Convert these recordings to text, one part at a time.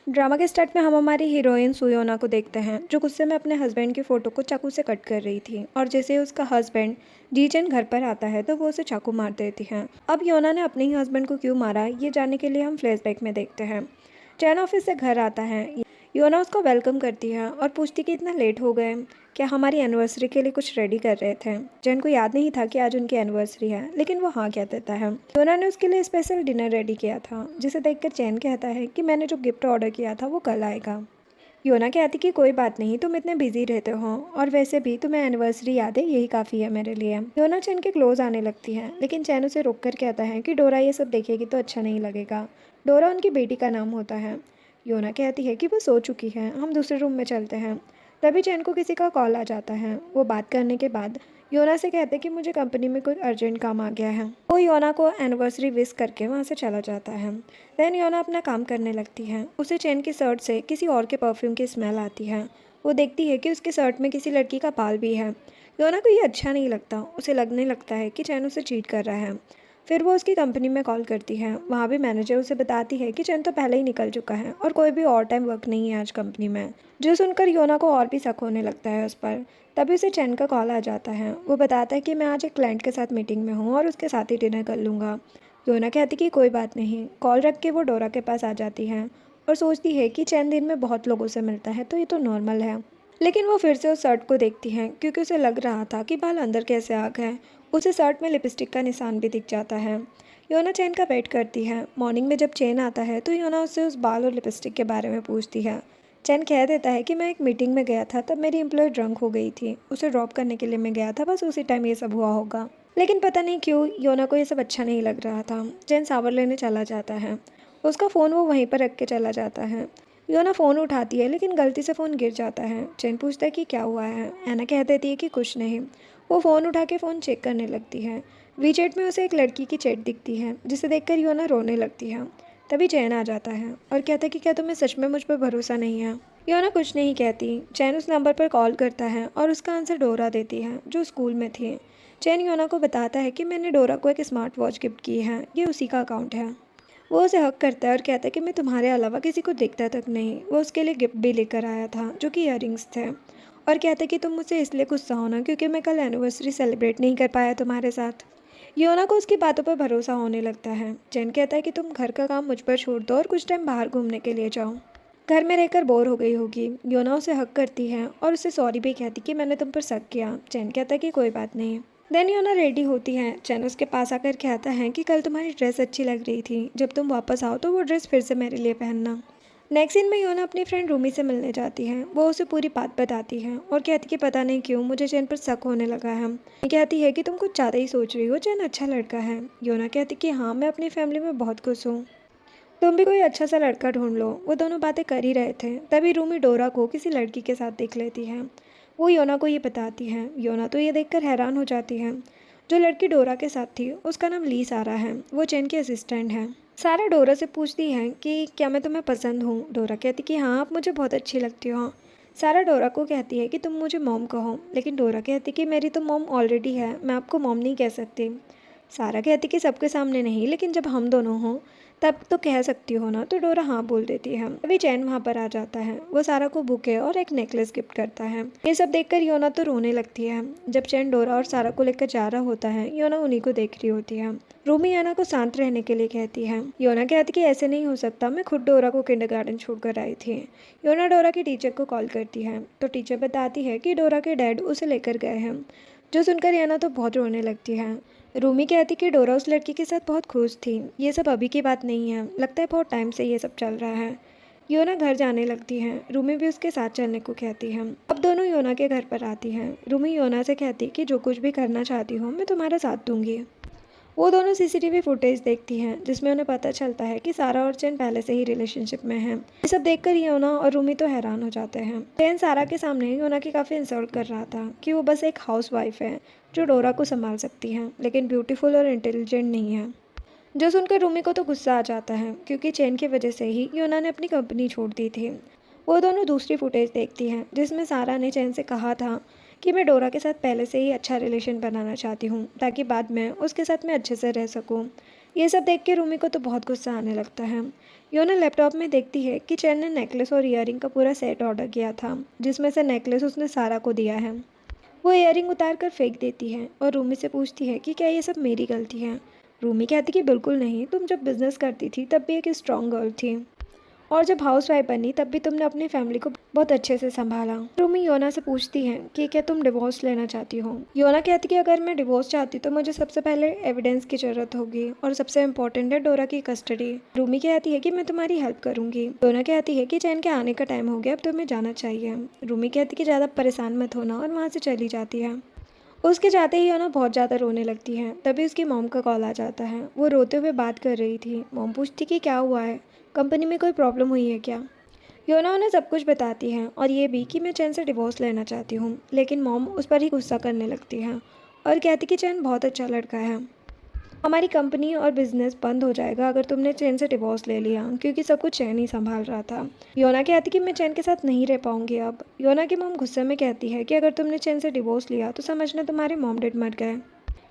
Drama के start में हम हमारी हीरोइन सुयोना को देखते हैं जो गुस्से में अपने हस्बैंड की फ़ोटो को चाकू से कट कर रही थी और जैसे ही उसका हस्बैंड जीचेन घर पर आता है तो वो उसे चाकू मार देती हैं। अब योना ने अपने ही हस्बैंड को क्यों मारा ये जानने के लिए हम फ्लैशबैक में देखते हैं। चैन ऑफिस से घर आता है। योना उसको वेलकम करती है और पूछती कि इतना लेट हो गए, क्या हमारी एनिवर्सरी के लिए कुछ रेडी कर रहे थे। जैन को याद नहीं था कि आज उनकी एनिवर्सरी है, लेकिन वो हाँ कह देता है। योना ने उसके लिए स्पेशल डिनर रेडी किया था, जिसे देखकर चैन कहता है कि मैंने जो गिफ्ट ऑर्डर किया था वो कल आएगा। योना कहती कि कोई बात नहीं, तुम इतने बिजी रहते हो और वैसे भी तुम्हें एनिवर्सरी याद है, यही काफ़ी है मेरे लिए। योना चैन के क्लोज आने लगती है, लेकिन चैन उसे रोक कर कहता है कि डोरा ये सब देखेगी तो अच्छा नहीं लगेगा। डोरा उनकी बेटी का नाम होता है। योना कहती है कि वो सो चुकी है, हम दूसरे रूम में चलते हैं। तभी चैन को किसी का कॉल आ जाता है। वो बात करने के बाद योना से कहते कि मुझे कंपनी में कोई अर्जेंट काम आ गया है। वो योना को एनिवर्सरी विश करके वहाँ से चला जाता है। देन योना अपना काम करने लगती है। उसे चैन की शर्ट से किसी और के परफ्यूम की स्मेल आती है। वो देखती है कि उसके शर्ट में किसी लड़की का बाल भी है। योना को ये अच्छा नहीं लगता। उसे लगने लगता है कि चैन उसे चीट कर रहा है। फिर वो उसकी कंपनी में कॉल करती है। वहाँ भी मैनेजर उसे बताती है कि चैन तो पहले ही निकल चुका है और कोई भी और टाइम वर्क नहीं है आज कंपनी में। जो सुनकर योना को और भी शक होने लगता है उस पर। तभी उसे चैन का कॉल आ जाता है। वो बताता है कि मैं आज एक क्लाइंट के साथ मीटिंग में हूँ और उसके साथ ही डिनर कर लूँगा। योना कहती कि कोई बात नहीं। कॉल रख के वो डोरा के पास आ जाती है और सोचती है कि चैन दिन में बहुत लोगों से मिलता है तो ये तो नॉर्मल है। लेकिन वो फिर से उस शर्ट को देखती हैं क्योंकि उसे लग रहा था कि बाल अंदर कैसे आ गए। उसे शर्ट में लिपस्टिक का निशान भी दिख जाता है। योना चैन का वेट करती है। मॉर्निंग में जब चैन आता है तो योना उससे उस बाल और लिपस्टिक के बारे में पूछती है। चैन कह देता है कि मैं एक मीटिंग में गया था, तब मेरी एम्प्लॉय ड्रंक हो गई थी, उसे ड्रॉप करने के लिए मैं गया था, बस उसी टाइम ये सब हुआ होगा। लेकिन पता नहीं क्यों योना को ये सब अच्छा नहीं लग रहा था। चैन शावर लेने चला जाता है। उसका फ़ोन वो वहीं पर रख के चला जाता है। योना फ़ोन उठाती है लेकिन गलती से फ़ोन गिर जाता है। चैन पूछता है कि क्या हुआ है। एना कह देती है कि कुछ नहीं। वो फ़ोन उठा के फ़ोन चेक करने लगती है। वीचैट में उसे एक लड़की की चैट दिखती है जिसे देखकर योना रोने लगती है। तभी चैन आ जाता है और कहता है कि क्या तुम्हें सच में मुझ पर भरोसा नहीं है। योना कुछ नहीं कहती। चैन उस नंबर पर कॉल करता है और उसका आंसर डोरा देती है जो स्कूल में थी। चैन योना को बताता है कि मैंने डोरा को एक स्मार्ट वॉच गिफ्ट की है, ये उसी का अकाउंट है। वो उसे हक करता है और कहता है कि मैं तुम्हारे अलावा किसी को देखता तक नहीं। वो उसके लिए गिफ्ट भी लेकर आया था जो कि ईयरिंग्स थे और कहता है कि तुम मुझसे इसलिए गुस्सा होना क्योंकि मैं कल एनिवर्सरी सेलिब्रेट नहीं कर पाया तुम्हारे साथ। योना को उसकी बातों पर भरोसा होने लगता है। चैन कहता है कि तुम घर का काम मुझ पर छोड़ दो और कुछ टाइम बाहर घूमने के लिए जाओ, घर में रहकर बोर हो गई होगी। योना उसे हक करती है और उसे सॉरी भी कहती कि मैंने तुम पर शक किया। चैन कहता है कि कोई बात नहीं। देन योना रेडी होती है। चैन उसके पास आकर कहता है कि कल तुम्हारी ड्रेस अच्छी लग रही थी, जब तुम वापस आओ तो वो ड्रेस फिर से मेरे लिए पहनना। नेक्स्ट सीन में योना अपनी फ्रेंड रूमी से मिलने जाती है। वो उसे पूरी बात बताती है और कहती कि पता नहीं क्यों मुझे चैन पर शक होने लगा है। कहती है कि तुम कुछ ज़्यादा ही सोच रही हो, चैन अच्छा लड़का है। योना कहती कि हाँ, मैं अपनी फैमिली में बहुत खुश हूँ, तुम भी कोई अच्छा सा लड़का ढूंढ लो। वो दोनों बातें कर ही रहे थे तभी रूमी डोरा को किसी लड़की के साथ देख लेती है। वो योना को ये बताती है। योना तो ये देखकर हैरान हो जाती है। जो लड़की डोरा के साथ थी उसका नाम ली सारा है। वो चैन की असिस्टेंट है। सारा डोरा से पूछती है कि क्या मैं तुम्हें पसंद हूँ। डोरा कहती कि हाँ, आप मुझे बहुत अच्छी लगती हो। सारा डोरा को कहती है कि तुम मुझे मॉम कहो, लेकिन डोरा कहती कि मेरी तो मॉम ऑलरेडी है, मैं आपको मॉम नहीं कह सकती। सारा कहती कि सबके सामने नहीं, लेकिन जब हम दोनों हों तब तो कह सकती हो ना। तो डोरा हाँ बोल देती है। तभी चैन वहाँ पर आ जाता है। वो सारा को बुके और एक नेकलेस गिफ्ट करता है। ये सब देखकर योना तो रोने लगती है। जब चैन डोरा और सारा को लेकर जा रहा होता है, योना उन्हीं को देख रही होती है। रूमी याना को शांत रहने के लिए कहती है। योना कहती कि ऐसे नहीं हो सकता, मैं खुद डोरा को किंडरगार्टन छोड़कर आई थी। योना डोरा की टीचर को कॉल करती है तो टीचर बताती है कि डोरा के डैड उसे लेकर गए हैं। जो सुनकर याना तो बहुत रोने लगती है। रूमी कहती कि डोरा उस लड़की के साथ बहुत खुश थी। ये सब अभी की बात नहीं है, लगता है बहुत टाइम से ये सब चल रहा है। योना घर जाने लगती है। रूमी भी उसके साथ चलने को कहती है। अब दोनों योना के घर पर आती हैं। रूमी योना से कहती कि जो कुछ भी करना चाहती हूँ मैं तुम्हारा साथ दूंगी। वो दोनों सीसीटीवी फुटेज देखती हैं जिसमें उन्हें पता चलता है कि सारा और चैन पहले से ही रिलेशनशिप में हैं। ये सब देखकर योना और रूमी तो हैरान हो जाते हैं। चैन सारा के सामने योना की काफ़ी इंसल्ट कर रहा था कि वो बस एक हाउस वाइफ है जो डोरा को संभाल सकती हैं, लेकिन ब्यूटीफुल और इंटेलिजेंट नहीं है। जो सुनकर रूमी को तो गुस्सा आ जाता है क्योंकि चैन की वजह से ही योना ने अपनी कंपनी छोड़ दी थी। वो दोनों दूसरी फुटेज देखती हैं जिसमें सारा ने चैन से कहा था कि मैं डोरा के साथ पहले से ही अच्छा रिलेशन बनाना चाहती हूँ ताकि बाद में उसके साथ मैं अच्छे से रह सकूँ। ये सब देख के रूमी को तो बहुत गुस्सा आने लगता है। योना लैपटॉप में देखती है कि चैन ने नेकलेस और ईयरिंग का पूरा सेट ऑर्डर किया था, जिसमें से नेकलेस उसने सारा को दिया है। वो ईयरिंग उतार कर फेंक देती है और रूमी से पूछती है कि क्या ये सब मेरी गलती है। रूमी कहती कि बिल्कुल नहीं, तुम जब बिजनेस करती थी तब भी एक स्ट्रॉन्ग गर्ल थी, और जब हाउस वाइफ बनी तब भी तुमने अपनी फैमिली को बहुत अच्छे से संभाला। रूमी योना से पूछती है कि क्या तुम डिवोर्स लेना चाहती हो। योना कहती कि अगर मैं डिवोर्स चाहती तो मुझे सबसे पहले एविडेंस की जरूरत होगी, और सबसे इम्पोर्टेंट है डोरा की कस्टडी। रूमी कहती है कि मैं तुम्हारी हेल्प करूंगी। योना कहती है कि चैन के आने का टाइम हो गया, अब तुम्हें जाना चाहिए। रूमी कहती कि ज़्यादा परेशान मत होना, और वहाँ से चली जाती है। उसके जाते ही योना बहुत ज़्यादा रोने लगती है। तभी उसकी मॉम का कॉल आ जाता है। वो रोते हुए बात कर रही थी। मॉम पूछती कि क्या हुआ है, कंपनी में कोई प्रॉब्लम हुई है क्या। योना उन्हें सब कुछ बताती है, और ये भी कि मैं चैन से डिवोर्स लेना चाहती हूँ। लेकिन मॉम उस पर ही गुस्सा करने लगती है और कहती कि चैन बहुत अच्छा लड़का है, हमारी कंपनी और बिजनेस बंद हो जाएगा अगर तुमने चैन से डिवोर्स ले लिया, क्योंकि सब कुछ चैन ही संभाल रहा था। योना कहती कि मैं चैन के साथ नहीं रह पाऊंगी अब। योना की मॉम गुस्से में कहती है कि अगर तुमने चैन से डिवोर्स लिया तो समझना तुम्हारे मॉम डैड मर गए।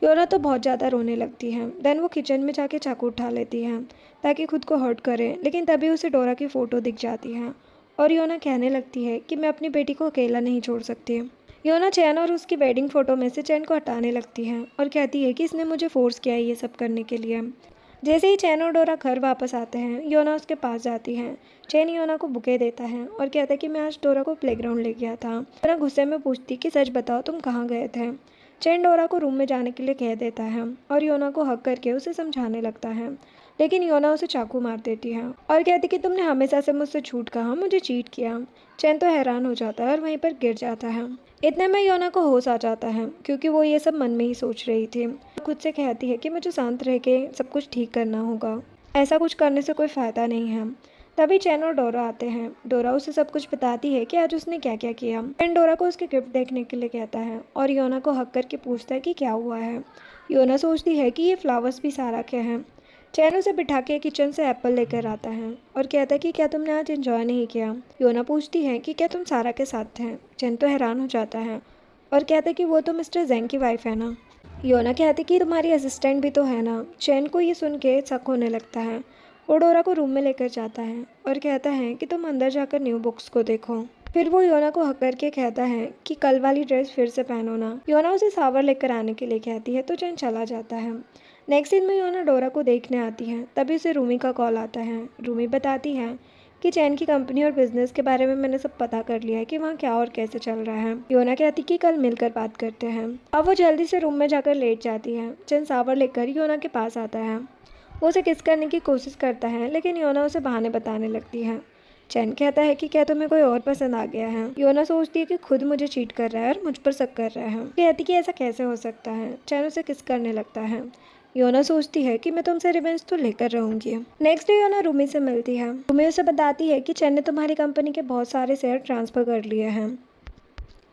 योना तो बहुत ज़्यादा रोने लगती है। देन वो किचन में जाके चाकू उठा लेती है ताकि खुद को हर्ट करे, लेकिन तभी उसे डोरा की फ़ोटो दिख जाती है और योना कहने लगती है कि मैं अपनी बेटी को अकेला नहीं छोड़ सकती। योना चैन और उसकी वेडिंग फ़ोटो में से चैन को हटाने लगती है और कहती है कि इसने मुझे फोर्स किया है ये सब करने के लिए। जैसे ही चैन और डोरा घर वापस आते हैं, योना उसके पास जाती है। चैन योना को बुके देता है और कहता है कि मैं आज डोरा को प्लेग्राउंड ले गया था। योना गुस्से में पूछती कि सच बताओ तुम कहाँ गए थे। चैन डोरा को रूम में जाने के लिए कह देता है और योना को हक करके उसे समझाने लगता है, लेकिन योना उसे चाकू मार देती है और कहती कि तुमने हमेशा से मुझसे झूठ कहा, मुझे चीट किया। चैन तो हैरान हो जाता है और वहीं पर गिर जाता है। इतने में योना को होश आ जाता है, क्योंकि वो ये सब मन में ही सोच रही थी। खुद से कहती है कि मुझे शांत रह के सब कुछ ठीक करना होगा, ऐसा कुछ करने से कोई फ़ायदा नहीं है। तभी चैन और डोरा आते हैं। डोरा उसे सब कुछ बताती है कि आज उसने क्या क्या किया। चैन डोरा को उसके गिफ्ट देखने के लिए कहता है और योना को हक करके पूछता है कि क्या हुआ है। योना सोचती है कि ये फ्लावर्स भी सारा के हैं। चैन उसे बिठा के किचन से एप्पल लेकर आता है और कहता है कि क्या तुमने आज एंजॉय नहीं किया। योना पूछती है कि क्या तुम सारा के साथ थे। चैन तो हैरान हो जाता है और कहता है कि वो तो मिस्टर जेंग की वाइफ है ना। योना कहती कि तुम्हारी असिस्टेंट भी तो है ना। चैन को ये सुन के शक होने लगता है। वो डोरा को रूम में लेकर जाता है और कहता है कि तुम अंदर जाकर न्यू बुक्स को देखो। फिर वो योना को हक करके कहता है कि कल वाली ड्रेस फिर से पहनो ना। योना उसे सावर लेकर आने के लिए कहती है तो चैन चला जाता है। नेक्स्ट सीन में योना डोरा को देखने आती है। तभी उसे रूमी का कॉल आता है। रूमी बताती है कि चैन की कंपनी और बिजनेस के बारे में मैंने सब पता कर लिया है कि वहाँ क्या और कैसे चल रहा है। योना कहती कि कल मिलकर बात करते हैं। अब वो जल्दी से रूम में जाकर लेट जाती है। चैन सावर लेकर योना के पास आता है। वो उसे किस करने की कोशिश करता है, लेकिन योना उसे बहाने बताने लगती है। चैन कहता है कि क्या तुम्हें कोई और पसंद आ गया है। योना सोचती है कि खुद मुझे चीट कर रहा है और मुझ पर शक कर रहा है। कहती कि ऐसा कैसे हो सकता है। चैन उसे किस करने लगता है। योना सोचती है कि मैं तुमसे रिवेंज तो लेकर रहूंगी। नेक्स्ट डे योना रूमी से मिलती है। रूमी उसे बताती है कि चैन ने तुम्हारी कंपनी के बहुत सारे शेयर ट्रांसफ़र कर लिए हैं।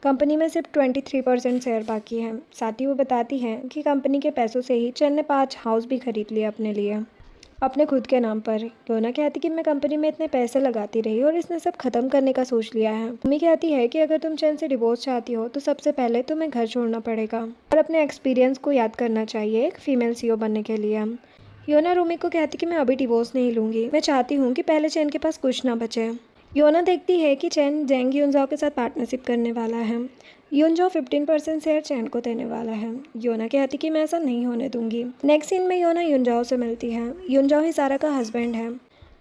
कंपनी में सिर्फ 23% शेयर बाकी हैं। साथ ही वो बताती है कि कंपनी के पैसों से ही चैन ने 5 हाउस भी खरीद लिए अपने लिए, अपने खुद के नाम पर। योना कहती कि मैं कंपनी में इतने पैसे लगाती रही और इसने सब खत्म करने का सोच लिया है। मम्मी कहती है कि अगर तुम चैन से डिवोर्स चाहती हो तो सबसे पहले तुम्हें घर छोड़ना पड़ेगा और अपने एक्सपीरियंस को याद करना चाहिए एक फीमेल सीईओ बनने के लिए। योना रूमी को कहती कि मैं अभी डिवोर्स नहीं लूँगी, मैं चाहती हूँ कि पहले चैन के पास कुछ ना बचे। योना देखती है कि चैन जेंग यूनजाओ के साथ पार्टनरशिप करने वाला है। यूनजाओ 15% शेयर चैन को देने वाला है। योना कहती कि मैं ऐसा नहीं होने दूंगी। नेक्स्ट सीन में योना यूनजाओ से मिलती है। यूनजाओ ही सारा का हस्बैंड है,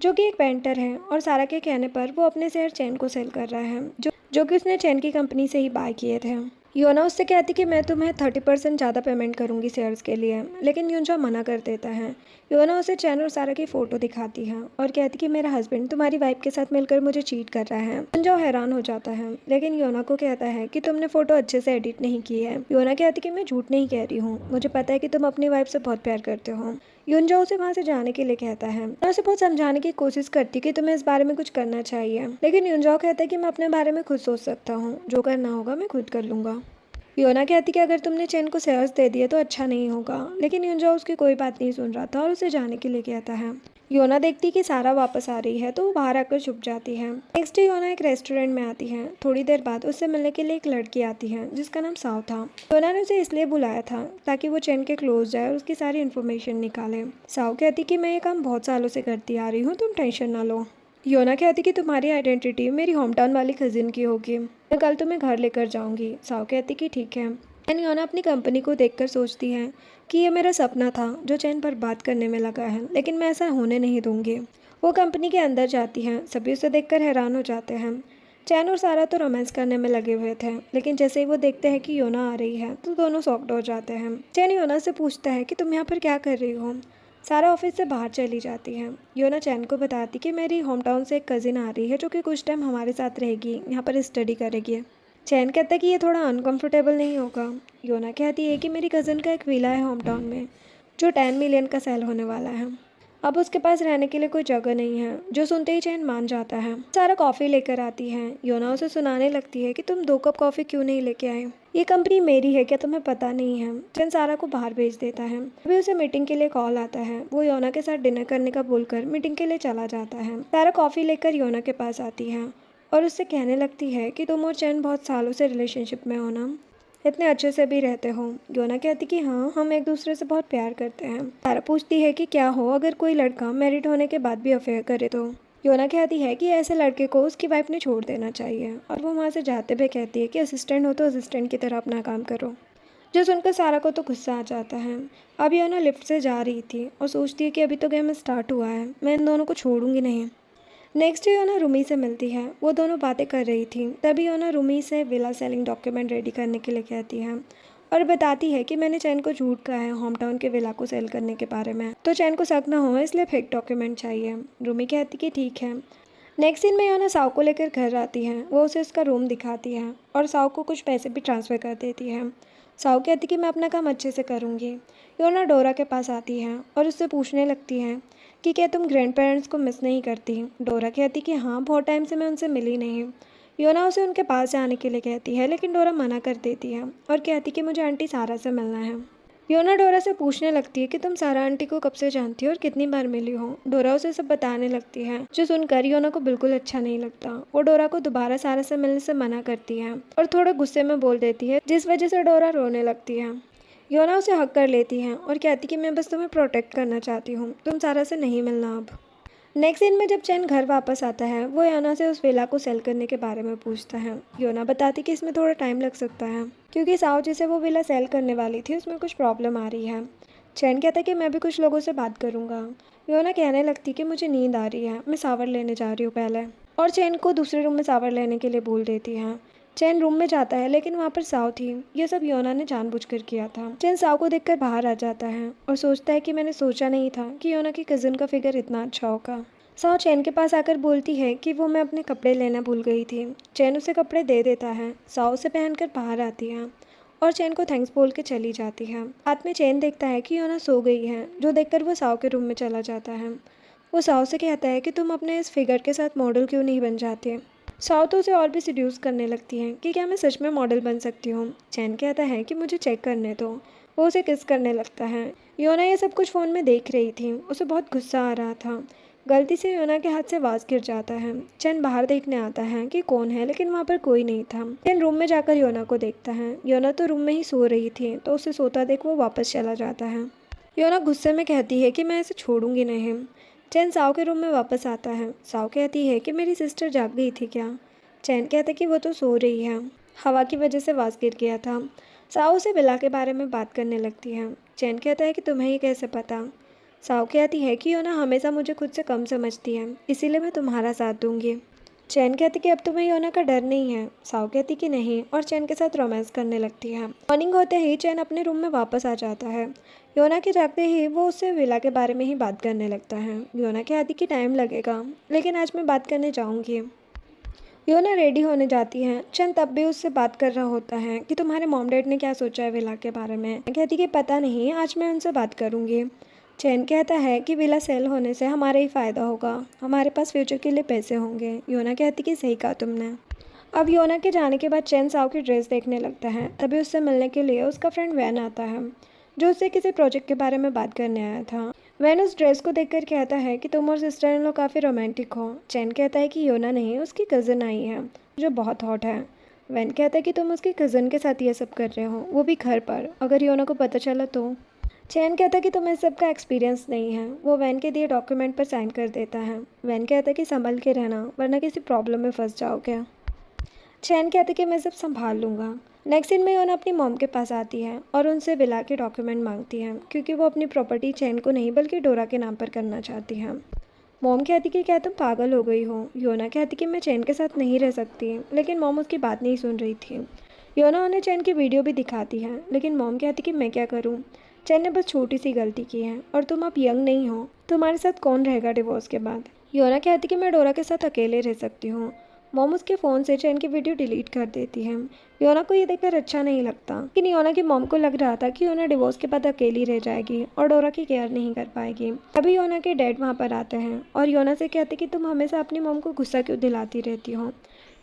जो कि एक पेंटर है, और सारा के कहने पर वो अपने शेयर चैन को सेल कर रहा है, जो कि उसने चैन की कंपनी से ही बाय किए थे। योना उससे कहती कि मैं तुम्हें 30% ज़्यादा पेमेंट करूंगी शेयर्स के लिए, लेकिन यूनजाओ मना कर देता है। योना उसे चैन और सारा की फ़ोटो दिखाती है और कहती कि मेरा हस्बैंड तुम्हारी वाइफ के साथ मिलकर मुझे चीट कर रहा है। यूनजाओ हैरान हो जाता है, लेकिन योना को कहता है कि तुमने फ़ोटो अच्छे से एडिट नहीं की है। योना कहती कि मैं झूठ नहीं कह रही हूँ, मुझे पता है कि तुम अपनी वाइफ से बहुत प्यार करते हो। यूनजाओ उसे वहाँ से जाने के लिए कहता है। मैं उसे बहुत समझाने की कोशिश करती कि तुम्हें इस बारे में कुछ करना चाहिए, लेकिन यूनजाओ कहता है कि मैं अपने बारे में खुद सोच सकता हूँ, जो करना होगा मैं खुद कर लूँगा। योना कहती कि अगर तुमने चैन को शेयर्स दे दिए तो अच्छा नहीं होगा, लेकिन यूनजाओ उसकी कोई बात नहीं सुन रहा था और उसे जाने के लिए कहता है। योना देखती कि सारा वापस आ रही है तो वो बाहर आकर छुप जाती है। नेक्स्ट डे योना एक रेस्टोरेंट में आती है। थोड़ी देर बाद उससे मिलने के लिए एक लड़की आती है जिसका नाम साव था। योना ने उसे इसलिए बुलाया था ताकि वो चैन के क्लोज जाए और उसकी सारी इन्फॉर्मेशन निकाले। साव कहती कि मैं ये काम बहुत सालों से करती आ रही हूँ, तुम टेंशन ना लो। योना कहती कि तुम्हारी आइडेंटिटी मेरी होम टाउन वाली कजिन की होगी, मैं कल तुम्हें घर लेकर जाऊंगी। साव कहती कि ठीक है। एंड योना अपनी कंपनी को देखकर सोचती है कि ये मेरा सपना था जो चैन पर बात करने में लगा है, लेकिन मैं ऐसा होने नहीं दूंगी। वो कंपनी के अंदर जाती हैं। सभी उसे देखकर हैरान हो जाते हैं। चैन और सारा तो रोमांस करने में लगे हुए थे, लेकिन जैसे ही वो देखते हैं कि योना आ रही है तो दोनों शॉक्ड हो जाते हैं। चैन योना से पूछता है कि तुम यहाँ पर क्या कर रही हो। सारा ऑफिस से बाहर चली जाती है। योना चैन को बताती कि मेरी होम टाउन से एक कज़िन आ रही है जो कि कुछ टाइम हमारे साथ रहेगी, यहाँ पर स्टडी करेगी। चैन कहता है कि ये थोड़ा अनकंफर्टेबल नहीं होगा। योना कहती है कि मेरी कज़िन का एक विला है होम टाउन में जो 10 मिलियन का सेल होने वाला है। अब उसके पास रहने के लिए कोई जगह नहीं है, जो सुनते ही चैन मान जाता है। सारा कॉफ़ी लेकर आती है। योना उसे सुनाने लगती है कि तुम 2 कप कॉफ़ी क्यों नहीं लेके आए, ये कंपनी मेरी है, क्या तुम्हें पता नहीं है। चैन सारा को बाहर भेज देता है। अभी उसे मीटिंग के लिए कॉल आता है। वो योना के साथ डिनर करने का बोलकर मीटिंग के लिए चला जाता है। सारा कॉफ़ी लेकर योना के पास आती है और उससे कहने लगती है कि तुम और चैन बहुत सालों से रिलेशनशिप में हो ना, इतने अच्छे से भी रहते हो। योना कहती कि हाँ, हम एक दूसरे से बहुत प्यार करते हैं। सारा पूछती है कि क्या हो अगर कोई लड़का मैरिड होने के बाद भी अफेयर करे तो। योना कहती है कि ऐसे लड़के को उसकी वाइफ ने छोड़ देना चाहिए, और वो वहाँ से जाते हुए कहती है कि असिस्टेंट हो तो असिस्टेंट की तरह अपना काम करो। जो सुनकर सारा को तो गुस्सा आ जाता है। अब योना लिफ्ट से जा रही थी और सोचती है कि अभी तो गेम स्टार्ट हुआ है, मैं इन दोनों को छोड़ूंगी नहीं। नेक्स्ट डे योना रूमी से मिलती है। वो दोनों बातें कर रही थी, तभी योना रूमी से विला सेलिंग डॉक्यूमेंट रेडी करने के लिए कहती है और बताती है कि मैंने चैन को झूठ कहा है होम टाउन के विला को सेल करने के बारे में, तो चैन को शक ना हो इसलिए फेक डॉक्यूमेंट चाहिए। रूमी कहती कि ठीक है। नेक्स्ट सीन में योना साव को लेकर घर आती है। वो उसे उसका रूम दिखाती है और साव को कुछ पैसे भी ट्रांसफ़र कर देती है। साव कहती कि मैं अपना काम अच्छे से करूँगी। योना डोरा के पास आती है और उससे पूछने लगती है कि क्या तुम ग्रैंड पेरेंट्स को मिस नहीं करती। डोरा कहती कि हाँ, बहुत टाइम से मैं उनसे मिली नहीं। योना उसे उनके पास जाने के लिए कहती है, लेकिन डोरा मना कर देती है और कहती कि मुझे आंटी सारा से मिलना है। योना डोरा से पूछने लगती है कि तुम सारा आंटी को कब से जानती हो और कितनी बार मिली हो। डोरा उसे सब बताने लगती है, जो सुनकर योना को बिल्कुल अच्छा नहीं लगता। वो डोरा को दोबारा सारा से मिलने से मना करती है और थोड़े गुस्से में बोल देती है, जिस वजह से डोरा रोने लगती है। योना उसे हक कर लेती है और कहती कि मैं बस तुम्हें प्रोटेक्ट करना चाहती हूँ, तुम सारा से नहीं मिलना अब। नेक्स्ट दिन में जब चैन घर वापस आता है, वो योना से उस विला को सेल करने के बारे में पूछता है। योना बताती कि इसमें थोड़ा टाइम लग सकता है क्योंकि साव जिसे वो विला सेल करने वाली थी उसमें कुछ प्रॉब्लम आ रही है। चैन कहता है कि मैं भी कुछ लोगों से बात करूँगा। योना कहने लगती कि मुझे नींद आ रही है, मैं सावर लेने जा रही हूँ पहले, और चैन को दूसरे रूम में सावर लेने के लिए बोल देती है। चैन रूम में जाता है लेकिन वहाँ पर साव थी। ये सब योना ने जानबूझकर किया था। चैन साव को देखकर बाहर आ जाता है और सोचता है कि मैंने सोचा नहीं था कि योना की कज़िन का फिगर इतना अच्छा होगा। साव चैन के पास आकर बोलती है कि वो मैं अपने कपड़े लेना भूल गई थी। चैन उसे कपड़े दे देता है। साव उसे पहनकर बाहर आती है और चैन को थैंक्स बोल के चली जाती है। रात में चैन देखता है कि योना सो गई है, जो देखकर वो साव के रूम में चला जाता है। वो साव से कहता है कि तुम अपने इस फिगर के साथ मॉडल क्यों नहीं बन जाते। साव तो उसे और भी सिड्यूस करने लगती है कि क्या मैं सच में मॉडल बन सकती हूँ। चैन कहता है कि मुझे चेक करने दो। वो उसे किस करने लगता है। योना ये सब कुछ फ़ोन में देख रही थी। उसे बहुत गुस्सा आ रहा था। गलती से योना के हाथ से वाज गिर जाता है। चैन बाहर देखने आता है कि कौन है, लेकिन वहाँ पर कोई नहीं था। चैन रूम में जाकर योना को देखता है। योना तो रूम में ही सो रही थी, तो उसे सोता देख वो वापस चला जाता है। योना गुस्से में कहती है कि मैं इसे छोड़ूंगी नहीं। चैन साव के रूम में वापस आता है। साव कहती है कि मेरी सिस्टर जाग गई थी क्या। चैन कहता है कि वो तो सो रही है, हवा की वजह से वाज गिर गया था। साव से विला के बारे में बात करने लगती है। चैन कहता है कि तुम्हें ये कैसे पता। साव कहती है कि योना हमेशा मुझे खुद से कम समझती है, इसीलिए मैं तुम्हारा साथ दूंगी। चैन कहती कि अब तुम्हें योना का डर नहीं है। साव कहती कि नहीं, और चैन के साथ रोमांस करने लगती है। मॉर्निंग होते ही चैन अपने रूम में वापस आ जाता है। योना के जागते ही वो उससे विला के बारे में ही बात करने लगता है। योना कहती कि टाइम लगेगा, लेकिन आज मैं बात करने जाऊँगी। योना रेडी होने जाती है। चैन तब भी उससे बात कर रहा होता है कि तुम्हारे मॉम डैड ने क्या सोचा है विला के बारे में। कहती कि पता नहीं, आज मैं उनसे बात करूँगी। चैन कहता है कि विला सेल होने से हमारा ही फ़ायदा होगा, हमारे पास फ्यूचर के लिए पैसे होंगे। योना कहती कि सही कहा तुमने। अब योना के जाने के बाद चैन साव की ड्रेस देखने लगता है। तभी उससे मिलने के लिए उसका फ्रेंड वैन आता है, जो उससे किसी प्रोजेक्ट के बारे में बात करने आया था। वैन उस ड्रेस को देखकर कहता है कि तुम और सिस्टर इन लोग काफ़ी रोमांटिक हो। चैन कहता है कि योना नहीं, उसकी कज़न आई है जो बहुत हॉट है। वैन कहता है कि तुम उसकी कज़न के साथ ये सब कर रहे हो, वो भी घर पर, अगर योना को पता चला तो। चैन कहता है कि तुम्हें इस सब का एक्सपीरियंस नहीं है। वो वैन के दिए डॉक्यूमेंट पर साइन कर देता है। वैन कहता है कि संभल के रहना वरना किसी प्रॉब्लम में फंस जाओगे। चैन कहती कि मैं सब संभाल लूँगा। नेक्स्ट सीन में योना अपनी मॉम के पास आती है और उनसे विला के डॉक्यूमेंट मांगती है क्योंकि वो अपनी प्रॉपर्टी चैन को नहीं बल्कि डोरा के नाम पर करना चाहती है। मॉम कहती कि क्या तुम पागल हो गई हो। योना कहती कि मैं चैन के साथ नहीं रह सकती, लेकिन मॉम उसकी बात नहीं सुन रही थी। योना उन्हें चैन की वीडियो भी दिखाती है, लेकिन मॉम कहती कि मैं क्या करूँ, चैन ने बस छोटी सी गलती की है और तुम अब यंग नहीं हो, तुम्हारे साथ कौन रहेगा डिवोर्स के बाद। योना कहती कि मैं डोरा के साथ अकेले रह सकती हूँ। मॉम उसके फ़ोन से चैन की वीडियो डिलीट कर देती है। योना को ये देखकर अच्छा नहीं लगता, लेकिन योना की मॉम को लग रहा था कि योना डिवोर्स के बाद अकेली रह जाएगी और डोरा की केयर नहीं कर पाएगी। तभी योना के डैड वहाँ पर आते हैं और योना से कहते कि तुम हमेशा अपनी मॉम को गुस्सा क्यों दिलाती रहती हो।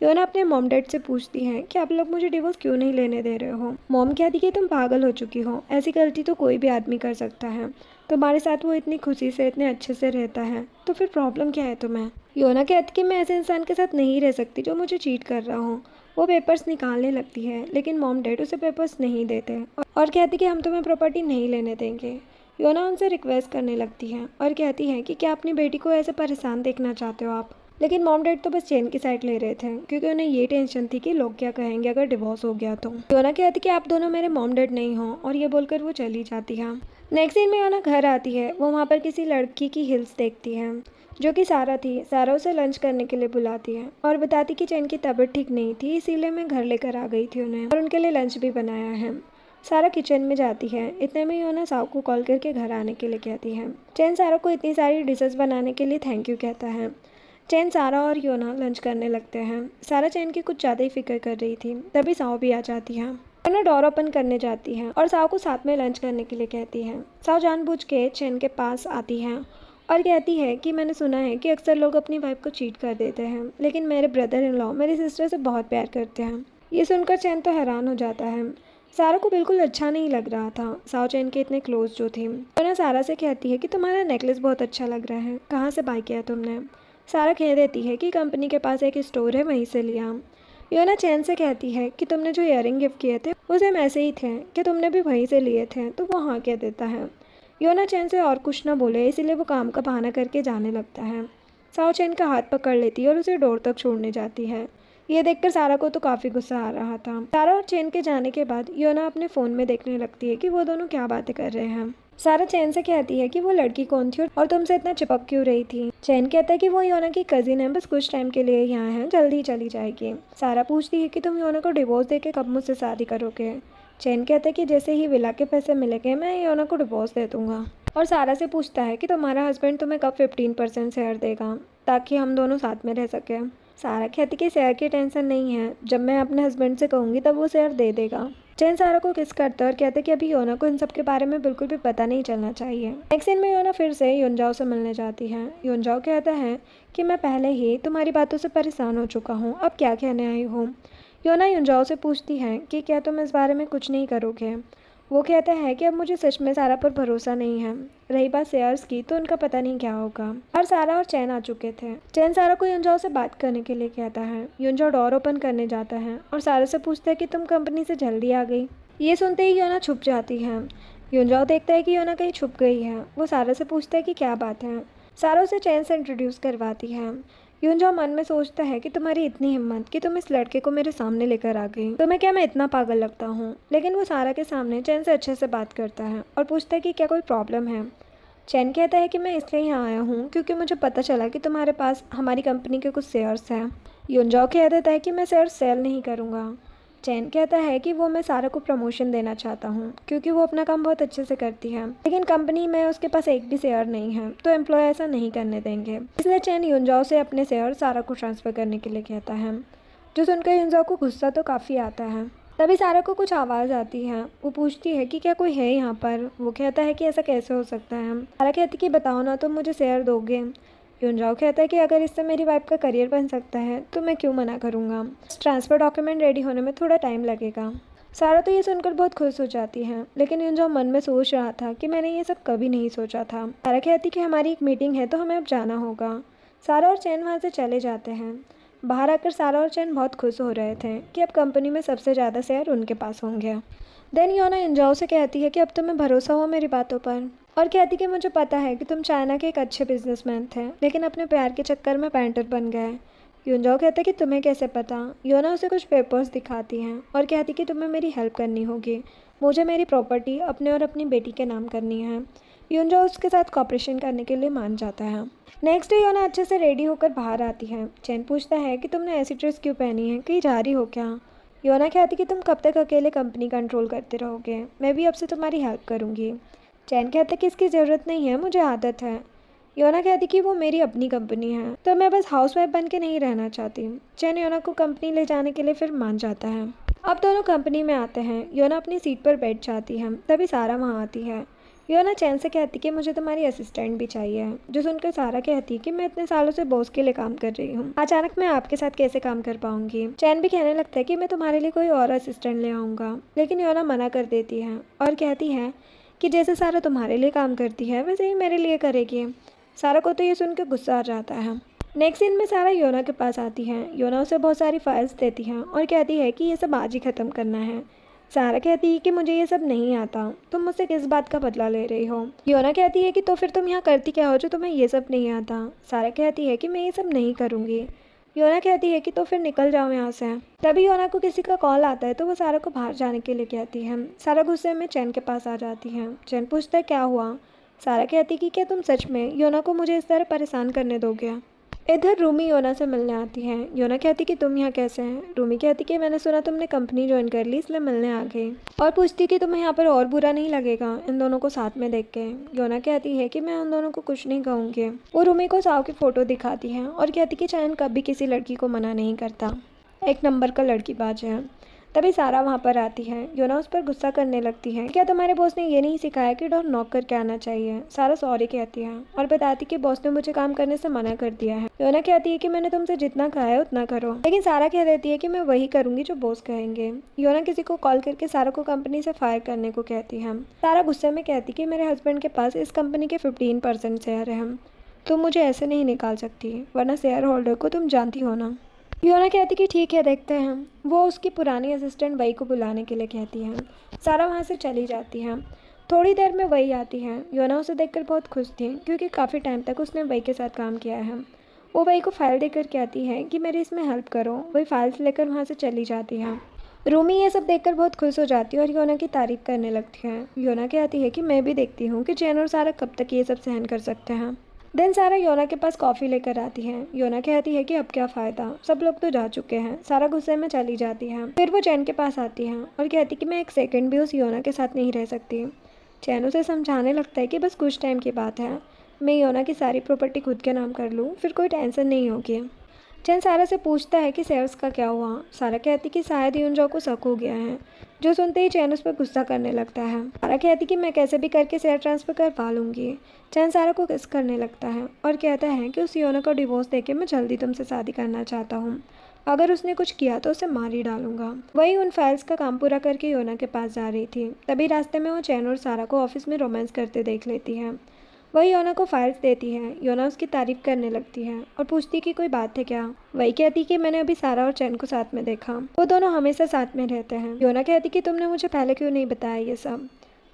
योना अपने मॉम डैड से पूछती है कि आप लोग मुझे डिवोर्स क्यों नहीं लेने दे रहे हो। मॉम कहती कि तुम पागल हो चुकी हो, ऐसी गलती तो कोई भी आदमी कर सकता है। तुम्हारे साथ वो इतनी खुशी से इतने अच्छे से रहता है, तो फिर प्रॉब्लम क्या है तुम्हें। योना कहती कि मैं ऐसे इंसान के साथ नहीं रह सकती जो मुझे चीट कर रहा हो। वो पेपर्स निकालने लगती है, लेकिन मॉम डैड उसे पेपर्स नहीं देते और कहती कि हम तुम्हें प्रॉपर्टी नहीं लेने देंगे। योना उनसे रिक्वेस्ट करने लगती है और कहती है कि क्या अपनी बेटी को ऐसे परेशान देखना चाहते हो आप। लेकिन मॉम डैड तो बस चैन की साइड ले रहे थे क्योंकि उन्हें ये टेंशन थी कि लोग क्या कहेंगे अगर डिवोर्स हो गया तो। योना कहती कि आप दोनों मेरे मॉम डैड नहीं हो और ये बोलकर वो चली जाती है। नेक्स्ट सीन में योना घर आती है। वो वहाँ पर किसी लड़की की हिल्स देखती है जो कि सारा थी। सारा उसे लंच करने के लिए बुलाती है और बताती कि चैन की तबीयत ठीक नहीं थी, इसीलिए मैं घर लेकर आ गई थी उन्हें और उनके लिए लंच भी बनाया है। सारा किचन में जाती है। इतने में योना साव को कॉल करके घर आने के लिए कहती है। चैन सारा को इतनी सारी डिशेस बनाने के लिए थैंक यू कहता है। चैन सारा और योना लंच करने लगते हैं। सारा चैन की कुछ ज़्यादा ही फिक्र कर रही थी, तभी साव भी आ जाती है। योना डोर ओपन करने जाती है और साव को साथ में लंच करने के लिए कहती है। साव जानबूझ के चैन के पास आती है और कहती है कि मैंने सुना है कि अक्सर लोग अपनी वाइफ को चीट कर देते हैं, लेकिन मेरे ब्रदर इन लॉ मेरी सिस्टर से बहुत प्यार करते हैं। ये सुनकर चैन तो हैरान हो जाता है। सारा को बिल्कुल अच्छा नहीं लग रहा था साव चैन के इतने क्लोज जो थी। योना सारा से कहती है कि तुम्हारा नेकलेस बहुत अच्छा लग रहा है, कहाँ से बाय किया तुमने। सारा कह देती है कि कंपनी के पास एक स्टोर है, वहीं से लिया। योना चैन से कहती है कि तुमने जो ईयरिंग गिफ्ट किए थे वो सेम ऐसे ही थे, कि तुमने भी वहीं से लिए थे, तो वो हाँ कह देता है। योना चैन से और कुछ ना बोले, इसीलिए वो काम का बहाना करके जाने लगता है। साव चैन का हाथ पकड़ लेती है और उसे डोर तक छोड़ने जाती है। ये देखकर सारा को तो काफ़ी गुस्सा आ रहा था। सारा और चैन के जाने के बाद योना अपने फ़ोन में देखने लगती है कि वो दोनों क्या बातें कर रहे हैं। सारा चैन से कहती है कि वो लड़की कौन थी और तुमसे इतना चिपक क्यों रही थी। चैन कहता है कि वो योना की कजिन है, बस कुछ टाइम के लिए यहाँ है, जल्दी चली जाएगी। सारा पूछती है कि तुम योना को डिवोर्स देके कब मुझसे शादी करोगे। चैन कहता है कि जैसे ही विला के पैसे मिलेंगे मैं योना को डिवोर्स दे दूंगा। और सारा से पूछता है कि तुम्हारा हस्बैंड तुम्हें कब 15% शेयर देगा ताकि हम दोनों साथ में रह सकें। सारा कहती कि शेयर की टेंशन नहीं है, जब मैं अपने हस्बैंड से कहूँगी तब वो शेयर दे देगा। चैन सारा को किस करता है और कहते कि अभी योना को इन सब के बारे में बिल्कुल भी पता नहीं चलना चाहिए। नेक्स्ट सीन में योना फिर से युनजाओ से मिलने जाती है। युनजाओ कहता है कि मैं पहले ही तुम्हारी बातों से परेशान हो चुका हूँ, अब क्या कहने आई हूँ। योना युनजाओ से पूछती है कि क्या तुम इस बारे में कुछ नहीं करोगे। वो कहता है कि अब मुझे सच में सारा पर भरोसा नहीं है। रही बात शेयर्स की तो उनका पता नहीं क्या होगा। और सारा और चैन आ चुके थे। चैन सारा को युनजाओ से बात करने के लिए कहता है। युनजाओ डोर ओपन करने जाता है और सारा से पूछता है कि तुम कंपनी से जल्दी आ गई। ये सुनते ही योना छुप जाती है। युनजाओ देखता है कि योना कहीं छुप गई है। वो सारा से पूछता है कि क्या बात है। सारा उसे चैन से इंट्रोड्यूस करवाती है। युनजाओ मन में सोचता है कि तुम्हारी इतनी हिम्मत कि तुम इस लड़के को मेरे सामने लेकर आ गई, तुम्हें क्या मैं इतना पागल लगता हूँ। लेकिन वो सारा के सामने चैन से अच्छे से बात करता है और पूछता है कि क्या कोई प्रॉब्लम है। चैन कहता है कि मैं इसलिए यहाँ आया हूँ क्योंकि मुझे पता चला कि तुम्हारे पास हमारी कंपनी के कुछ शेयर्स हैं। युनजाओ कह देता है कि मैं शेयर्स सेल नहीं करूँगा। चैन कहता है कि वो मैं सारा को प्रमोशन देना चाहता हूँ क्योंकि वो अपना काम बहुत अच्छे से करती है, लेकिन कंपनी में उसके पास एक भी शेयर नहीं है, तो एम्प्लॉय ऐसा नहीं करने देंगे। इसलिए चैन युनजाओ से अपने शेयर सारा को ट्रांसफ़र करने के लिए कहता है, जो सुनकर युनजाओ को गुस्सा तो काफ़ी आता है। तभी सारा को कुछ आवाज़ आती है। वो पूछती है कि क्या कोई है यहाँ पर। वो कहता है कि ऐसा कैसे हो सकता है। सारा कहती कि बताओ ना, तुम मुझे शेयर दोगे। युनजाओ कहता है कि अगर इससे मेरी वाइफ का करियर बन सकता है तो मैं क्यों मना करूँगा। ट्रांसफ़र डॉक्यूमेंट रेडी होने में थोड़ा टाइम लगेगा। सारा तो ये सुनकर बहुत खुश हो जाती है, लेकिन युंजाओ मन में सोच रहा था कि मैंने ये सब कभी नहीं सोचा था। सारा कहती कि हमारी एक मीटिंग है तो हमें अब जाना होगा। सारा और चैन वहाँ से चले जाते हैं। बाहर आकर सारा और चैन बहुत खुश हो रहे थे कि अब कंपनी में सबसे ज़्यादा शेयर उनके पास होंगे। देन योना युंजाओ से कहती है कि अब तुम्हें भरोसा हुआ मेरी बातों पर, और कहती कि मुझे पता है कि तुम चाइना के एक अच्छे बिजनेसमैन थे, लेकिन अपने प्यार के चक्कर में पेंटर बन गए। युंजाओ कहता है कि तुम्हें कैसे पता। योना उसे कुछ पेपर्स दिखाती हैं और कहती कि तुम्हें मेरी हेल्प करनी होगी, मुझे मेरी प्रॉपर्टी अपने और अपनी बेटी के नाम करनी है। युंजाओ उसके साथ कॉपरेशन करने के लिए मान जाता है। नेक्स्ट डे योना अच्छे से रेडी होकर बाहर आती है। चैन पूछता है कि तुमने ऐसी ड्रेस क्यों पहनी है, कहीं जा रही हो क्या। योना कहती कि तुम कब तक अकेले कंपनी कंट्रोल करते रहोगे, मैं भी अब से तुम्हारी हेल्प करूँगी। चैन कहता कि इसकी ज़रूरत नहीं है, मुझे आदत है। योना कहती कि वो मेरी अपनी कंपनी है, तो मैं बस हाउसवाइफ बन के नहीं रहना चाहती। चैन योना को कंपनी ले जाने के लिए फिर मान जाता है। अब दोनों कंपनी में आते हैं। योना अपनी सीट पर बैठ जाती है, तभी सारा वहाँ आती है। योना चैन से कहती कि मुझे तुम्हारी असिस्टेंट भी चाहिए, जो सुनकर सारा कहती कि मैं इतने सालों से बॉस के लिए काम कर रही हूँ, अचानक मैं आपके साथ कैसे काम कर पाऊंगी। चैन भी कहने लगता है कि मैं तुम्हारे लिए कोई और असिस्टेंट ले आऊँगा, लेकिन योना मना कर देती है और कहती है कि जैसे सारा तुम्हारे लिए काम करती है वैसे ही मेरे लिए करेगी। सारा को तो ये सुनकर गुस्सा आ जाता है। नेक्स्ट सीन में सारा योना के पास आती है। योना उसे बहुत सारी फाइल्स देती है और कहती है कि ये सब आज ही ख़त्म करना है। सारा कहती है कि मुझे ये सब नहीं आता, तुम मुझसे किस बात का बदला ले रही हो। योना कहती है कि तो फिर तुम यहाँ करती क्या हो जो तुम्हें ये सब नहीं आता। सारा कहती है कि मैं ये सब नहीं करूँगी। योना कहती है कि तो फिर निकल जाओ यहाँ से। तभी योना को किसी का कॉल आता है तो वो सारा को बाहर जाने के लिए कहती है। सारा गुस्से में चैन के पास आ जाती है। चैन पूछता है क्या हुआ। सारा कहती कि क्या तुम सच में योना को मुझे इस तरह परेशान करने दोगे। इधर रूमी योना से मिलने आती है। योना कहती कि तुम यहाँ कैसे हैं। रूमी कहती कि मैंने सुना तुमने कंपनी ज्वाइन कर ली, इसलिए मिलने आ गई, और पूछती कि तुम्हें यहाँ पर और बुरा नहीं लगेगा इन दोनों को साथ में देख के। योना कहती है कि मैं उन दोनों को कुछ नहीं कहूँगी। वो रूमी को साव की फ़ोटो दिखाती है और कहती कि चैन कभी किसी लड़की को मना नहीं करता, एक नंबर का लड़कीबाज है। तभी सारा वहाँ पर आती है। योना उस पर गुस्सा करने लगती है। क्या तुम्हारे बॉस ने ये नहीं सिखाया कि डोर नॉक करके आना चाहिए। सारा सॉरी कहती है और बताती कि बॉस ने मुझे काम करने से मना कर दिया है। योना कहती है कि मैंने तुमसे जितना कहा है उतना करो, लेकिन सारा कह देती है कि मैं वही करूंगी जो बॉस कहेंगे। योना किसी को कॉल करके सारा को कंपनी से फायर करने को कहती है। सारा गुस्से में कहती कि मेरे हस्बैंड के पास इस कंपनी के 15% शेयर है, तुम मुझे ऐसे नहीं निकाल सकती, वरना शेयर होल्डर को तुम जानती हो ना। योना कहती कि ठीक है देखते हैं। वो उसकी पुरानी असिस्टेंट वही को बुलाने के लिए कहती है। सारा वहाँ से चली जाती है। थोड़ी देर में वही आती है। योना उसे देखकर बहुत खुश थी क्योंकि काफ़ी टाइम तक उसने वही के साथ काम किया है। वो वही को फाइल देकर कहती है कि मेरी इसमें हेल्प करो। वही फाइल्स लेकर वहाँ से चली जाती है। रूमी ये सब देखकर बहुत खुश हो जाती है और योना की तारीफ करने लगती है। योना कहती है कि मैं भी देखती हूँ कि चैन और सारा कब तक ये सब सहन कर सकते हैं। देन सारा योना के पास कॉफ़ी लेकर आती है। योना कहती है कि अब क्या फ़ायदा, सब लोग तो जा चुके हैं। सारा गुस्से में चली जाती है। फिर वो चैन के पास आती है और कहती कि मैं एक सेकंड भी उस योना के साथ नहीं रह सकती। चैन उसे समझाने लगता है कि बस कुछ टाइम की बात है, मैं योना की सारी प्रॉपर्टी खुद के नाम कर लूँ, फिर कोई टेंशन नहीं होगी। चैन सारा से पूछता है कि शेयर्स का क्या हुआ। सारा कहती कि शायद युंजाओ को शक हो गया है, जो सुनते ही चैन उस पर गुस्सा करने लगता है। सारा कहती कि मैं कैसे भी करके शेयर ट्रांसफ़र करवा लूँगी। चैन सारा को किस करने लगता है और कहता है कि उस योना को डिवोर्स देके मैं जल्दी तुमसे शादी करना चाहता हूँ, अगर उसने कुछ किया तो उसे मार ही डालूंगा। वही उन फाइल्स का काम पूरा करके योना के पास जा रही थी, तभी रास्ते में वो चैन और सारा को ऑफिस में रोमांस करते देख लेती है। वही योना को फाइल्स देती है। योना उसकी तारीफ करने लगती है और पूछती कि कोई बात है क्या। वही कहती कि मैंने अभी सारा और चैन को साथ में देखा, वो दोनों हमेशा साथ में रहते हैं। योना कहती कि तुमने मुझे पहले क्यों नहीं बताया ये सब।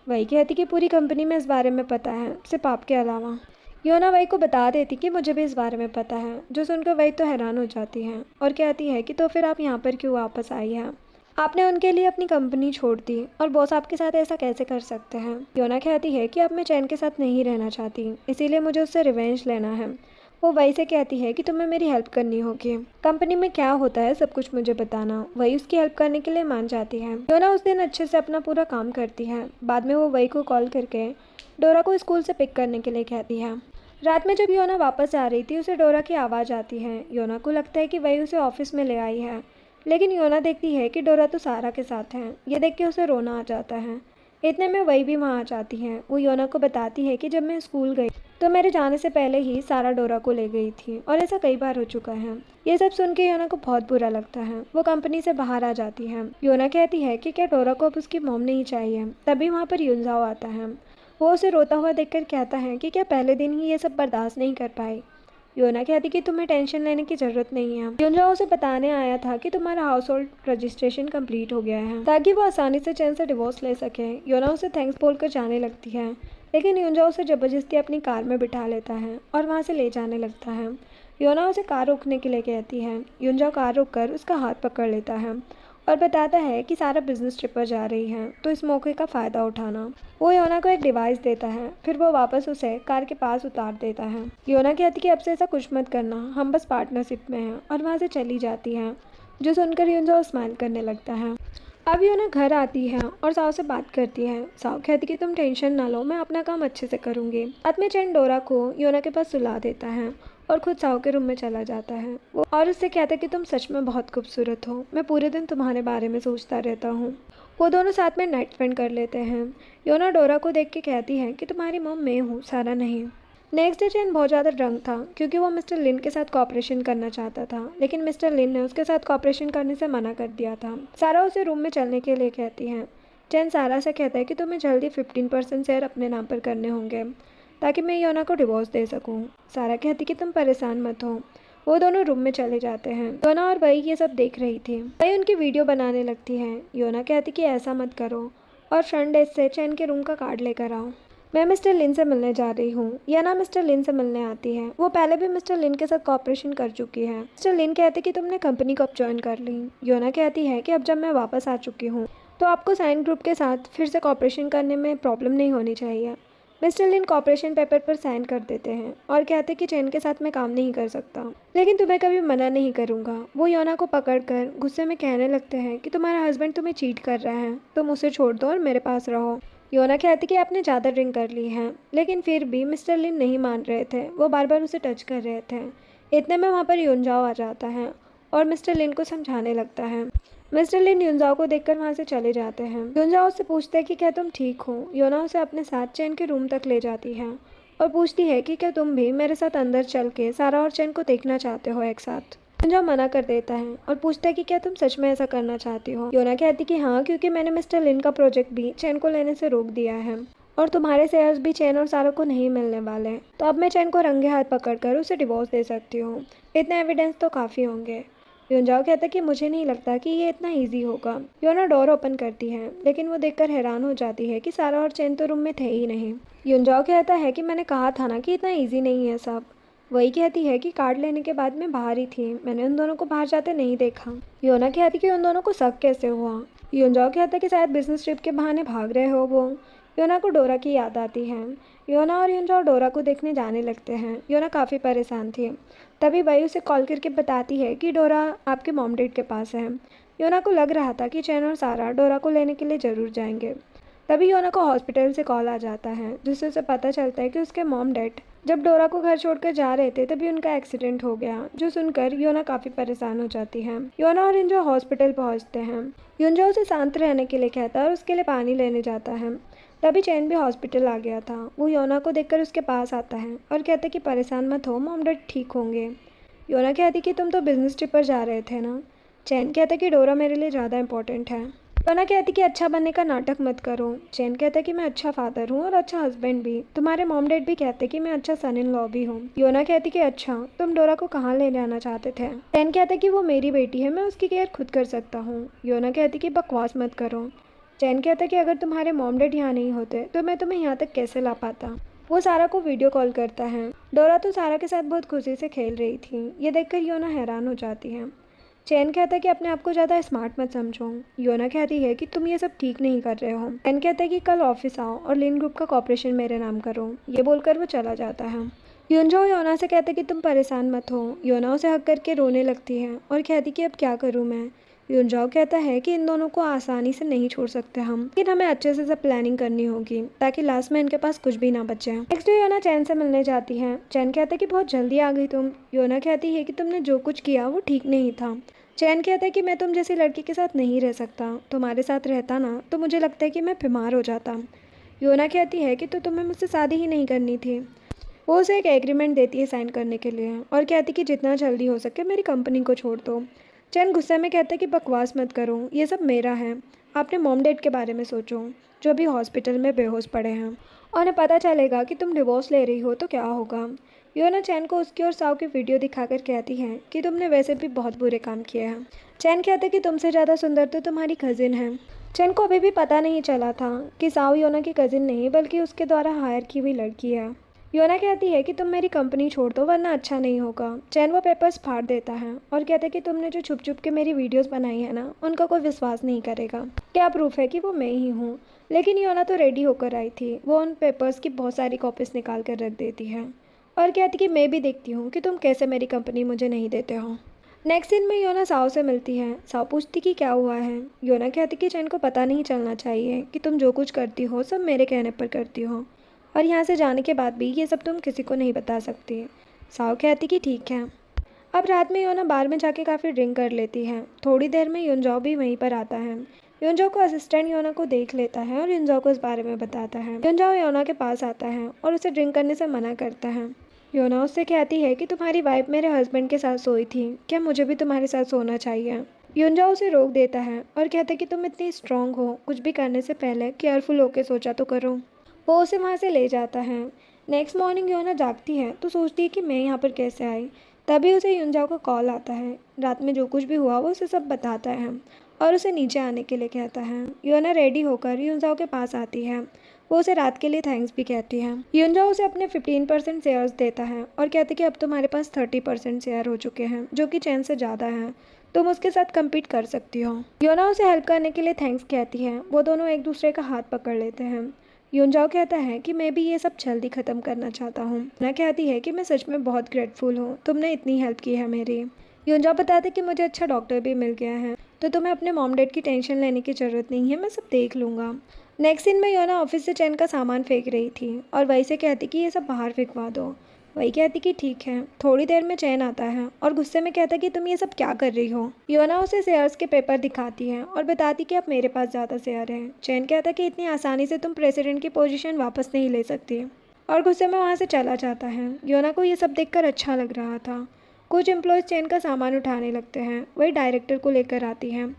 वही कहती कि पूरी कंपनी में इस बारे में पता है, सिर्फ आपके अलावा। योना वही को बता देती कि मुझे भी इस बारे में पता है, जो सुनकर वही तो हैरान हो जाती है और कहती है कि तो फिर आप यहाँ पर क्यों वापस आई हैं, आपने उनके लिए अपनी कंपनी छोड़ दी और बॉस आपके साथ ऐसा कैसे कर सकते हैं। योना कहती है कि अब मैं चैन के साथ नहीं रहना चाहती, इसीलिए मुझे उससे रिवेंज लेना है। वो वही से कहती है कि तुम्हें मेरी हेल्प करनी होगी, कंपनी में क्या होता है सब कुछ मुझे बताना। वही उसकी हेल्प करने के लिए मान जाती है। योना उस दिन अच्छे से अपना पूरा काम करती है। बाद में वो वही को कॉल करके डोरा को स्कूल से पिक करने के लिए कहती है। रात में जब योना वापस जा रही थी, उसे डोरा की आवाज़ आती है। योना को लगता है कि वही उसे ऑफिस में ले आई है, लेकिन योना देखती है कि डोरा तो सारा के साथ है। ये देख के उसे रोना आ जाता है। इतने में वही भी वहाँ आ जाती है। वो योना को बताती है कि जब मैं स्कूल गई तो मेरे जाने से पहले ही सारा डोरा को ले गई थी और ऐसा कई बार हो चुका है। ये सब सुन के योना को बहुत बुरा लगता है। वो कंपनी से बाहर आ जाती है। योना कहती है कि क्या डोरा को अब उसकी मॉम नहीं चाहिए। तभी वहाँ पर युनजाओ आता है। वो उसे रोता हुआ देखकर कहता है कि क्या पहले दिन ही ये सब बर्दाश्त नहीं कर पाई। योना कहती कि तुम्हें टेंशन लेने की जरूरत नहीं है। युनजाओ उसे बताने आया था कि तुम्हारा हाउस होल्ड रजिस्ट्रेशन कंप्लीट हो गया है ताकि वो आसानी से चैन से डिवोर्स ले सके। योना उसे थैंक्स बोलकर जाने लगती है, लेकिन युनजाओ उसे जबरदस्ती अपनी कार में बिठा लेता है और वहाँ से ले जाने लगता है। योना उसे कार रोकने के लिए कहती है। युनजाओ कार रोककर उसका हाथ पकड़ लेता है और बताता है कि सारा बिजनेस ट्रिप पर जा रही है, तो इस मौके का फ़ायदा उठाना। वो योना को एक डिवाइस देता है, फिर वो वापस उसे कार के पास उतार देता है। योना कहती कि अब से ऐसा कुछ मत करना, हम बस पार्टनरशिप में हैं, और वहाँ से चली जाती है, जो सुनकर युनजाओ स्माइल करने लगता है। अब योना घर आती है और साओ से बात करती है। साओ कहती कि तुम टेंशन ना लो, मैं अपना काम अच्छे से करूँगी। बाद में चैन डोरा को योना के पास सुला देता है और खुद साओ के रूम में चला जाता है। वो और उससे कहता है कि तुम सच में बहुत खूबसूरत हो, मैं पूरे दिन तुम्हारे बारे में सोचता रहता हूँ। वो दोनों साथ में नाइट स्पेंड कर लेते हैं। योना डोरा को देख के कहती है कि तुम्हारी मॉम मैं हूँ, सारा नहीं। नेक्स्ट डे चैन बहुत ज़्यादा ड्रंक था क्योंकि वो मिस्टर लिन के साथ कॉपरेशन करना चाहता था, लेकिन मिस्टर लिन ने उसके साथ कॉपरेशन करने से मना कर दिया था। सारा उसे रूम में चलने के लिए कहती है। चैन सारा से कहता है कि तुम्हें जल्दी 15% शेयर अपने नाम पर करने होंगे ताकि मैं योना को डिवोर्स दे सकूं। सारा कहती कि तुम परेशान मत हो। वो दोनों रूम में चले जाते हैं। योना और वही ये सब देख रही थी। वही उनकी वीडियो बनाने लगती है। योना कहती कि ऐसा मत करो और फ्रंट डेस्क से चैन के रूम का कार्ड लेकर आओ, मैं मिस्टर लिन से मिलने जा रही हूँ। याना मिस्टर लिन से मिलने आती है। वो पहले भी मिस्टर लिन के साथ कॉपरेशन कर चुकी है। मिस्टर लिन कहते कि तुमने कंपनी कब ज्वाइन कर ली। योना कहती है कि अब जब मैं वापस आ चुकी हूँ तो आपको साइन ग्रुप के साथ फिर से कॉपरेशन करने में प्रॉब्लम नहीं होनी चाहिए। मिस्टर लिन कॉपरेशन पेपर पर साइन कर देते हैं और कहते कि चैन के साथ मैं काम नहीं कर सकता, लेकिन तुम्हें कभी मना नहीं करूँगा। वो योना को पकड़कर गुस्से में कहने लगते हैं कि तुम्हारा हस्बैंड तुम्हें चीट कर रहा है, तुम उसे छोड़ दो और मेरे पास रहो। योना कहती कि आपने ज़्यादा ड्रिंक कर ली है, लेकिन फिर भी मिस्टर लिन नहीं मान रहे थे। वो बार बार उसे टच कर रहे थे। इतने में वहाँ पर युनजाओ आ जाता है और मिस्टर लिन को समझाने लगता है। मिस्टर लिन युनजाओ को देखकर वहाँ से चले जाते हैं। युनजाओ उससे पूछते हैं कि क्या तुम ठीक हो। योना उसे अपने साथ चैन के रूम तक ले जाती है और पूछती है कि क्या तुम भी मेरे साथ अंदर चल के सारा और चैन को देखना चाहते हो एक साथ। युनजाओ मना कर देता है और पूछता है कि क्या तुम सच में ऐसा करना चाहती हो। योना कहती कि हाँ, क्योंकि मैंने मिस्टर लिन का प्रोजेक्ट भी चैन को लेने से रोक दिया है और तुम्हारे शेयर्स भी चैन और सारा को नहीं मिलने वाले, तो अब मैं चैन को रंगे हाथ पकड़कर उसे डिवोर्स दे सकती हूँ। इतने एविडेंस तो काफ़ी होंगे। युनजाओ कहता है कि मुझे नहीं लगता कि ये इतना ईजी होगा। योना डोर ओपन करती है, लेकिन वो देखकर हैरान हो जाती है कि सारा और चैन तो रूम में थे ही नहीं। युनजाओ कहता है कि मैंने कहा था ना कि इतना ईजी नहीं है सब। वही कहती है कि कार्ड लेने के बाद मैं बाहर ही थी, मैंने उन दोनों को बाहर जाते नहीं देखा। योना कहती कि उन दोनों को शक कैसे हुआ। युनजाओ कहता है कि शायद बिजनेस ट्रिप के बहाने भाग रहे हो वो। योना को डोरा की याद आती है। योना और युनजाओ डोरा को देखने जाने लगते हैं। योना काफ़ी परेशान थी। तभी वही उसे कॉल करके बताती है कि डोरा आपके मॉम डैड के पास है। योना को लग रहा था कि चैन और सारा डोरा को लेने के लिए ज़रूर जाएंगे। तभी योना को हॉस्पिटल से कॉल आ जाता है, जिससे उसे पता चलता है कि उसके मॉम डैड जब डोरा को घर छोड़कर जा रहे थे तभी उनका एक्सीडेंट हो गया, जो सुनकर योना काफ़ी परेशान हो जाती है। योना और युनजाओ हॉस्पिटल पहुंचते हैं। युनजाओ उसे शांत रहने के लिए कहता है और उसके लिए पानी लेने जाता है। तभी चैन भी हॉस्पिटल आ गया था। वो योना को देखकर उसके पास आता है और कहते कि परेशान मत हो, मॉम डैड ठीक होंगे। योना कहती कि तुम तो बिजनेस ट्रिप पर जा रहे थे ना। चैन कहता कि डोरा मेरे लिए ज़्यादा इंपॉर्टेंट है। योना कहती कि अच्छा बनने का नाटक मत करो। चैन कहता कि मैं अच्छा फादर हूँ और अच्छा हस्बैंड भी। तुम्हारे मॉम डैड भी कहते कि मैं अच्छा सन इन लॉ भी हूँ। योना कहती कि अच्छा, तुम डोरा को कहाँ ले जाना चाहते थे। चैन कहता कि वो मेरी बेटी है, मैं उसकी केयर खुद कर सकता हूँ। योना कहती कि बकवास मत करो। चैन कहता कि अगर तुम्हारे मॉम डैड यहाँ नहीं होते तो मैं तुम्हें यहाँ तक कैसे ला पाता। वो सारा को वीडियो कॉल करता है। डोरा तो सारा के साथ बहुत खुशी से खेल रही थी। ये देखकर योना हैरान हो जाती है। चैन कहता है कि अपने आप को ज़्यादा स्मार्ट मत समझो। योना कहती है कि तुम ये सब ठीक नहीं कर रहे हो। चैन कहता है कि कल ऑफिस आओ और लिन ग्रुप का कॉपरेशन मेरे नाम करो। ये बोलकर वो चला जाता है। युनजाओ योना से कहता है कि तुम परेशान मत हो। योना उसे हक करके रोने लगती है और कहती कि अब क्या करूँ मैं। युनजाओ कहता है कि इन दोनों को आसानी से नहीं छोड़ सकते हम, लेकिन हमें अच्छे से सब प्लानिंग करनी होगी ताकि लास्ट में इनके पास कुछ भी ना बचे। नेक्स्ट डे योना चैन से मिलने जाती है। चैन कहता है कि बहुत जल्दी आ गई तुम। योना कहती है कि तुमने जो कुछ किया वो ठीक नहीं था। चैन कहता है कि मैं तुम जैसी लड़की के साथ नहीं रह सकता, तुम्हारे साथ रहता ना तो मुझे लगता है कि मैं बीमार हो जाता। योना कहती है कि तो तुम्हें मुझसे शादी ही नहीं करनी थी। वो उसे एक एग्रीमेंट देती है साइन करने के लिए और कहती कि जितना जल्दी हो सके मेरी कंपनी को छोड़ दो। चैन गुस्से में कहता है कि बकवास मत करो, ये सब मेरा है। आपने मॉम डैड के बारे में सोचो, जो अभी हॉस्पिटल में बेहोश पड़े हैं। और उन्हें पता चलेगा कि तुम डिवोर्स ले रही हो तो क्या होगा। योना चैन को उसकी और साव की वीडियो दिखाकर कहती है कि तुमने वैसे भी बहुत बुरे काम किए हैं। चैन कहते कि तुमसे ज़्यादा सुंदर तो तुम्हारी कज़िन है। चैन को अभी भी पता नहीं चला था कि साव योना की कज़िन नहीं बल्कि उसके द्वारा हायर की हुई लड़की है। योना कहती है कि तुम मेरी कंपनी छोड़ दो वरना अच्छा नहीं होगा। चैन वो पेपर्स फाड़ देता है और कहते कि तुमने जो छुप छुप के मेरी वीडियोस बनाई है ना, उनका कोई विश्वास नहीं करेगा। क्या प्रूफ है कि वो मैं ही हूँ। लेकिन योना तो रेडी होकर आई थी। वो उन पेपर्स की बहुत सारी कॉपीज निकाल कर रख देती है और कहती कि मैं भी देखती हूँ कि तुम कैसे मेरी कंपनी मुझे नहीं देते हो। नेक्स्ट सीन में योना साव से मिलती है। साव पूछती कि क्या हुआ है। योना कहती कि चैन को पता नहीं चलना चाहिए कि तुम जो कुछ करती हो सब मेरे कहने पर करती हो और यहाँ से जाने के बाद भी ये सब तुम किसी को नहीं बता सकती। साव कहती कि ठीक है। अब रात में योना बार में जाके काफ़ी ड्रिंक कर लेती है। थोड़ी देर में युनजाओ भी वहीं पर आता है। युनजाओ को असिस्टेंट योना को देख लेता है और युनजाओ को इस बारे में बताता है। युनजाओ योना के पास आता है और उसे ड्रिंक करने से मना करता है। योना उससे कहती है कि तुम्हारी वाइफ मेरे हस्बैंड के साथ सोई थी, क्या मुझे भी तुम्हारे साथ सोना चाहिए। युनजाओ उसे रोक देता है और कहता है कि तुम इतनी स्ट्रांग हो, कुछ भी करने से पहले केयरफुल होकर सोचा तो करो। वो उसे वहाँ से ले जाता है। नेक्स्ट मॉर्निंग योना जागती है तो सोचती है कि मैं यहाँ पर कैसे आई। तभी उसे युनजाओ का कॉल आता है। रात में जो कुछ भी हुआ वो उसे सब बताता है और उसे नीचे आने के लिए कहता है। योना रेडी होकर युनजाओ के पास आती है। वो उसे रात के लिए थैंक्स भी कहती है। युनजाओ उसे अपने 15% शेयर्स देता है और कहते हैं कि अब तुम्हारे पास 30% शेयर हो चुके हैं, जो कि चैन से ज़्यादा है। तुम उसके साथ कम्पीट कर सकती हो। योना उसे हेल्प करने के लिए थैंक्स कहती है। वो दोनों एक दूसरे का हाथ पकड़ लेते हैं। युनजाओ कहता है कि मैं भी ये सब जल्दी ख़त्म करना चाहता हूँ। योना कहती है कि मैं सच में बहुत ग्रेटफुल हूँ, तुमने इतनी हेल्प की है मेरी। युनजाओ बताते कि मुझे अच्छा डॉक्टर भी मिल गया है, तो तुम्हें अपने मॉम डैड की टेंशन लेने की ज़रूरत नहीं है, मैं सब देख लूँगा। नेक्स्ट सीन में योना ऑफिस से चैन का सामान फेंक रही थी और वही से कहती कि ये सब बाहर फेंकवा दो। वही कहती कि ठीक है। थोड़ी देर में चैन आता है और गुस्से में कहता कि तुम ये सब क्या कर रही हो। योना उसे शेयर्स के पेपर दिखाती है और बताती कि अब मेरे पास ज़्यादा शेयर है। चैन कहता कि इतनी आसानी से तुम प्रेसिडेंट की पोजीशन वापस नहीं ले सकती और गुस्से में वहाँ से चला जाता है। योना को ये सब देखकर अच्छा लग रहा था। कुछ एम्प्लॉयज़ चैन का सामान उठाने लगते हैं। वही डायरेक्टर को लेकर आती हैं।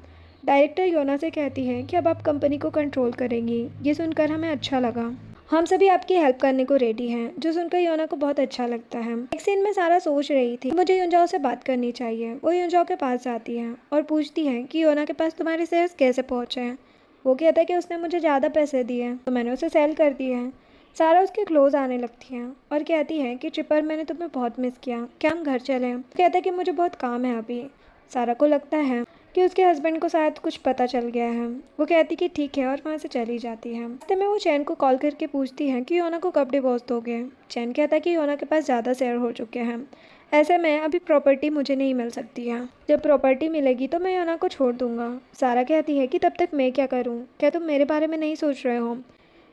डायरेक्टर योना से कहती है कि अब आप कंपनी को कंट्रोल करेंगी। ये सुनकर हमें अच्छा लगा, हम सभी आपकी हेल्प करने को रेडी हैं। जो सुनकर योना को बहुत अच्छा लगता है। एक सीन में सारा सोच रही थी मुझे युनजाओ से बात करनी चाहिए। वो युनजाओ के पास जाती है और पूछती है कि योना के पास तुम्हारे शेयर्स कैसे पहुँचे हैं। वो कहता है कि उसने मुझे ज़्यादा पैसे दिए तो मैंने उसे सेल कर दिए हैं। सारा उसके क्लोज आने लगती है और कहती है कि ट्रिपर मैंने तुम्हें बहुत मिस किया, क्या हम घर चलें। कहता है कि मुझे बहुत काम है अभी। सारा को लगता है कि उसके हस्बैंड को शायद कुछ पता चल गया है। वो कहती कि ठीक है और वहाँ से चली जाती है। रास्ते में वो चैन को कॉल करके पूछती है कि योना को कब डिवोर्स दोगे। चैन कहता है कि योना के पास ज़्यादा शेयर हो चुके हैं, ऐसे में अभी प्रॉपर्टी मुझे नहीं मिल सकती है। जब प्रॉपर्टी मिलेगी तो मैं योना को छोड़ दूंगा। सारा कहती है कि तब तक मैं क्या करूँ, क्या तुम मेरे बारे में नहीं सोच रहे हो।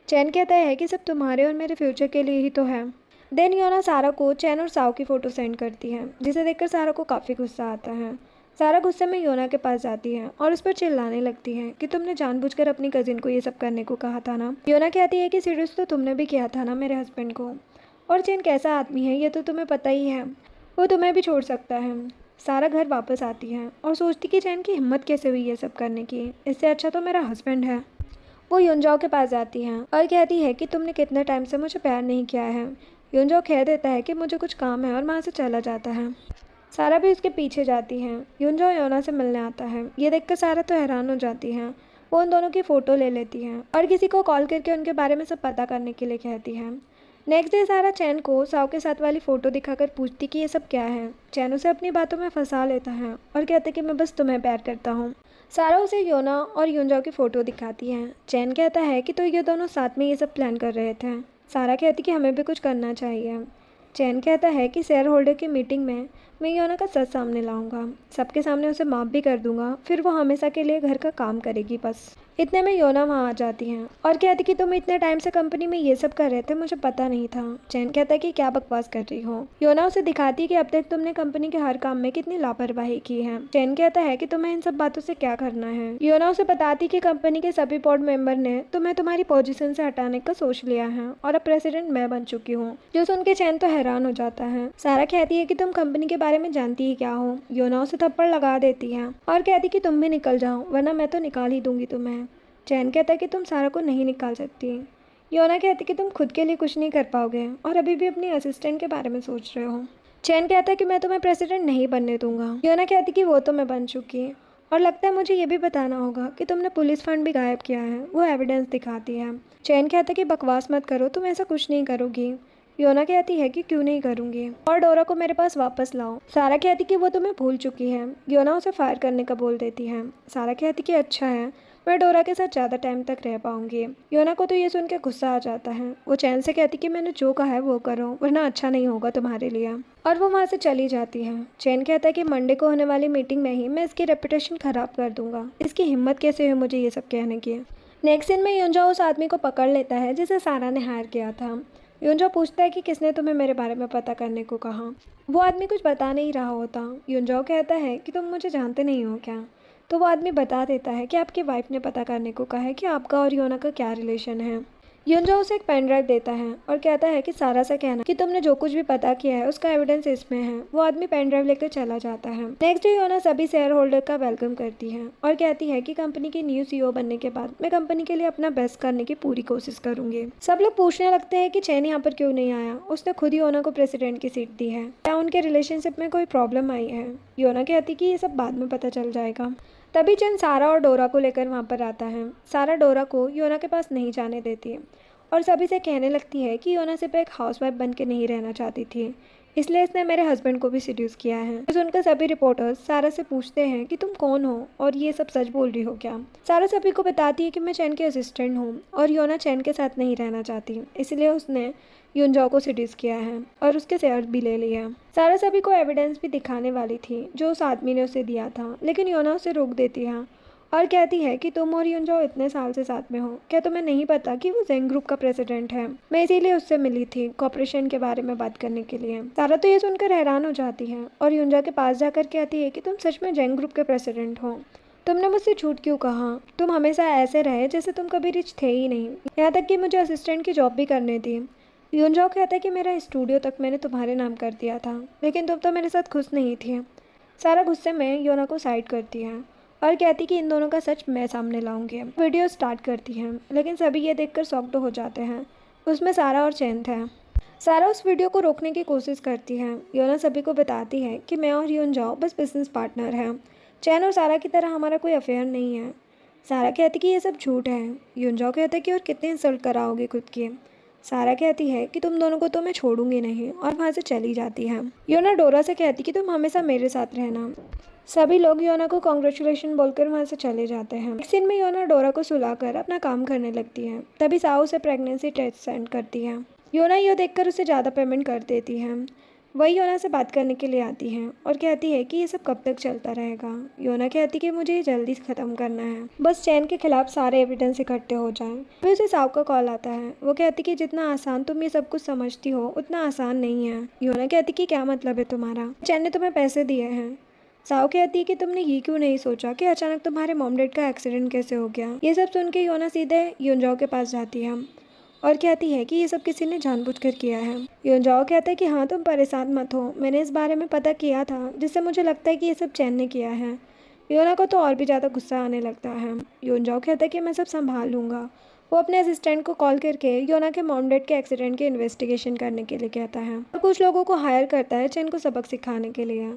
चैन कहता है कि सब तुम्हारे और मेरे फ्यूचर के लिए ही तो है। देन योना सारा को चैन और साव की फ़ोटो सेंड करती है, जिसे देखकर सारा को काफ़ी गुस्सा आता है। सारा गुस्से में योना के पास जाती है और उस पर चिल्लाने लगती है कि तुमने जानबूझकर अपनी कजिन को ये सब करने को कहा था ना। योना कहती है कि सीरियस तो तुमने भी किया था ना मेरे हस्बैंड को। और चैन कैसा आदमी है ये तो तुम्हें पता ही है, वो तुम्हें भी छोड़ सकता है। सारा घर वापस आती है और सोचती कि चैन की हिम्मत कैसे हुई ये सब करने की, इससे अच्छा तो मेरा हस्बैंड है। वो युनजाओ के पास जाती हैं और कहती है कि तुमने कितने टाइम से मुझे प्यार नहीं किया है। युनजाओ कह देता है कि मुझे कुछ काम है और वहाँ से चला जाता है। सारा भी उसके पीछे जाती है। युनजाओ योना से मिलने आता है। ये देखकर सारा तो हैरान हो जाती है। वो उन दोनों की फ़ोटो ले लेती है और किसी को कॉल करके उनके बारे में सब पता करने के लिए कहती है। नेक्स्ट डे सारा चैन को साव के साथ वाली फ़ोटो दिखाकर पूछती कि ये सब क्या है। चैन उसे अपनी बातों में फंसा लेता है और कहते कि मैं बस तुम्हें प्यार करता हूँ। सारा उसे योना और युनजाओ की फ़ोटो दिखाती है। चैन कहता है कि तो ये दोनों साथ में ये सब प्लान कर रहे थे। सारा कहती कि हमें भी कुछ करना चाहिए। चैन कहता है कि शेयर होल्डर की मीटिंग में मैं योना का सच सामने लाऊंगा, सबके सामने उसे माफ़ भी कर दूंगा, फिर वो हमेशा के लिए घर का काम करेगी बस। इतने में योना वहाँ आ जाती हैं और कहती कि तुम इतने टाइम से कंपनी में ये सब कर रहे थे, मुझे पता नहीं था। चैन कहता है कि क्या बकवास कर रही हो। योना उसे दिखाती है कि अब तक तुमने कंपनी के हर काम में कितनी लापरवाही की है। चैन कहता है कि तुम्हें इन सब बातों से क्या करना है। योना उसे बताती कि कंपनी के सभी बोर्ड मेंबर ने तुम्हें तुम्हारी पोजीशन से हटाने का सोच लिया है और अब प्रेसिडेंट मैं बन चुकी हूँ। जो सुन के चैन तो हैरान हो जाता है। सारा कहती है कि तुम कंपनी के बारे में जानती ही क्या हो। योना उसे थप्पड़ लगा देती है और कहती कि तुम भी निकल जाओ, वरना मैं तो निकाल ही दूंगी तुम्हें। चैन कहता है कि तुम सारा को नहीं निकाल सकती। योना कहती कि तुम खुद के लिए कुछ नहीं कर पाओगे और अभी भी अपनी असिस्टेंट के बारे में सोच रहे हो। चैन कहता है कि मैं तुम्हें प्रेसिडेंट नहीं बनने दूंगा। योना कहती कि वो तो मैं बन चुकी, और लगता है मुझे ये भी बताना होगा कि तुमने पुलिस फंड भी गायब किया है, वो एविडेंस दिखाती है। चैन कहता है कि बकवास मत करो, तुम ऐसा कुछ नहीं करोगी। योना कहती है कि क्यों नहीं करूंगी, और डोरा को मेरे पास वापस लाओ। सारा कहती कि वो तुम्हें भूल चुकी है। योना उसे फायर करने का बोल देती है। सारा कहती कि अच्छा है, मैं डोरा के साथ ज़्यादा टाइम तक रह पाऊंगी। योना को तो ये सुन के गुस्सा आ जाता है। वो चैन से कहती कि मैंने जो कहा है वो करो, वरना अच्छा नहीं होगा तुम्हारे लिए, और वो वहाँ से चली जाती है। चैन कहता है कि मंडे को होने वाली मीटिंग में ही मैं इसकी रेपुटेशन खराब कर दूंगा। इसकी हिम्मत कैसे हुई मुझे ये सब कहने की। नेक्स्ट सीन में युंजाओ उस आदमी को पकड़ लेता है जिसे सारा ने हायर किया था। युंजाओ पूछता है कि किसने तुम्हें मेरे बारे में पता करने को कहा। वो आदमी कुछ बता नहीं रहा होता। युंजाओ कहता है कि तुम मुझे जानते नहीं हो क्या। तो वो आदमी बता देता है कि आपकी वाइफ ने पता करने को कहा है कि आपका और योना का क्या रिलेशन है। युंजाओ उसे एक पेन ड्राइव देता है और कहता है कि सारा से कहना कि तुमने जो कुछ भी पता किया है उसका एविडेंस इसमें है। वो आदमी पेन ड्राइव लेकर चला जाता है। नेक्स्ट डे योना सभी शेयर होल्डर का वेलकम करती है और कहती है कि कंपनी की न्यू सीईओ बनने के बाद मैं कंपनी के लिए अपना बेस्ट करने की पूरी कोशिश करूंगी। सब लोग पूछने लगते हैं कि चैन यहाँ पर क्यों नहीं आया, उसने खुद ही योना को प्रेसिडेंट की सीट दी है, क्या उनके रिलेशनशिप में कोई प्रॉब्लम आई है। योना कहती कि ये सब बाद में पता चल जाएगा। तभी चैन सारा और डोरा को लेकर वहाँ पर आता है। सारा डोरा को योना के पास नहीं जाने देती और सभी से कहने लगती है कि योना सिर्फ एक हाउसवाइफ बन के नहीं रहना चाहती थी, इसलिए इसने मेरे हस्बैंड को भी सीड्यूस किया है। तो सुनकर सभी रिपोर्टर्स सारा से पूछते हैं कि तुम कौन हो और ये सब सच बोल रही हो क्या। सारा सभी को बताती है कि मैं चैन के असिस्टेंट हूँ और योना चैन के साथ नहीं रहना चाहती, इसलिए उसने युंजाओ को सीड्यूस किया है और उसके शेयर भी ले लिए। सारा सभी को एविडेंस भी दिखाने वाली थी जो उस आदमी ने उसे दिया था, लेकिन योना उसे रोक देती है और कहती है कि तुम और युंजाओ इतने साल से साथ में हो, क्या तुम्हें नहीं पता कि वो जेंग ग्रुप का प्रेसिडेंट है। मैं इसीलिए उससे मिली थी कॉर्पोरेशन के बारे में बात करने के लिए। सारा तो ये सुनकर हैरान हो जाती है और युंजा के पास जाकर कहती है कि तुम सच में जेंग ग्रुप के प्रेसिडेंट हो। तुमने मुझसे झूठ क्यों कहा, तुम हमेशा ऐसे रहे जैसे तुम कभी रिच थे ही नहीं, यहाँ तक कि मुझे असिस्टेंट की जॉब भी करने दी। युंजाओ कहता है कि मेरा स्टूडियो तक मैंने तुम्हारे नाम कर दिया था, लेकिन तुम तो मेरे साथ खुश नहीं थी। सारा गुस्से में योना को साइड करती है और कहती कि इन दोनों का सच मैं सामने लाऊंगी। वीडियो स्टार्ट करती है, लेकिन सभी ये देखकर शॉक्ड हो जाते हैं। उसमें सारा और चैन थे। सारा उस वीडियो को रोकने की कोशिश करती है। योना सभी को बताती है कि मैं और युंजाओ बस बिजनेस पार्टनर हैं। चैन और सारा की तरह हमारा कोई अफेयर नहीं है। सारा कहती कि ये सब झूठ है। युंजाओ कहता है कि और कितने इंसल्ट कराओगे खुद की। सारा कहती है कि तुम दोनों को तो मैं छोड़ूंगी नहीं, और वहाँ से चली जाती है। योना डोरा से कहती कि तुम हमेशा मेरे साथ रहना। सभी लोग योना को कॉन्ग्रेचुलेशन बोलकर वहाँ से चले जाते हैं। एक सीन में योना डोरा को सुलाकर अपना काम करने लगती है। तभी साऊ उसे प्रेगनेंसी टेस्ट सेंड करती है। योना यह देखकर उसे ज़्यादा पेमेंट कर देती है। वही योना से बात करने के लिए आती है और कहती है कि ये सब कब तक चलता रहेगा। योना कहती कि मुझे ये जल्दी ख़त्म करना है, बस चैन के खिलाफ सारे एविडेंस इकट्ठे हो जाएं। फिर उसे साऊ का कॉल आता है। वो कहती कि जितना आसान तुम ये सब कुछ समझती हो उतना आसान नहीं है। योना कहती कि क्या मतलब है तुम्हारा, चैन ने तुम्हें पैसे दिए हैं। साऊ कहती है कि तुमने ये क्यों नहीं सोचा कि अचानक तुम्हारे मॉम डैड का एक्सीडेंट कैसे हो गया। ये सब सुन के योना सीधे युंजाओ के पास जाती है और कहती है कि ये सब किसी ने जानबूझकर किया है। युंजाओ कहता है कि हाँ तुम परेशान मत हो, मैंने इस बारे में पता किया था, जिससे मुझे लगता है कि ये सब चैन ने किया है। योना को तो और भी ज़्यादा गुस्सा आने लगता है। युंजाओ कहता है कि मैं सब संभाल लूँगा। वो अपने असिस्टेंट को कॉल करके योना के मॉम डैड के एक्सीडेंट की इन्वेस्टिगेशन करने के लिए कहता है और कुछ लोगों को हायर करता है चैन को सबक सिखाने के लिए।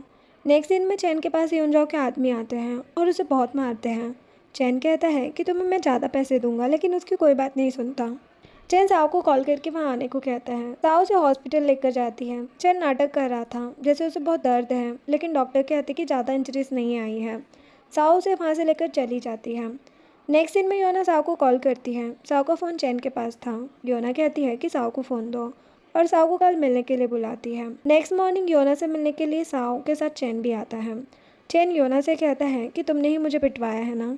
नेक्स्ट दिन में चैन के पास युंजाओ के आदमी आते हैं और उसे बहुत मारते हैं। चैन कहता है कि तुम्हें मैं ज़्यादा पैसे दूंगा, लेकिन उसकी कोई बात नहीं सुनता। चैन साऊ को कॉल करके वहाँ आने को कहता है। साऊ उसे हॉस्पिटल लेकर जाती है। चैन नाटक कर रहा था जैसे उसे बहुत दर्द है, लेकिन डॉक्टर कहते कि ज़्यादा इंजरीज नहीं आई है। साऊ उसे वहाँ से लेकर चली जाती है। नेक्स्ट दिन में योना साऊ को कॉल करती है। साऊ का फ़ोन चैन के पास था। योना कहती है कि साऊ को फ़ोन दो और साओ को कल मिलने के लिए बुलाती है। नेक्स्ट मॉर्निंग योना से मिलने के लिए साओ के साथ चैन भी आता है। चैन योना से कहता है कि तुमने ही मुझे पिटवाया है ना।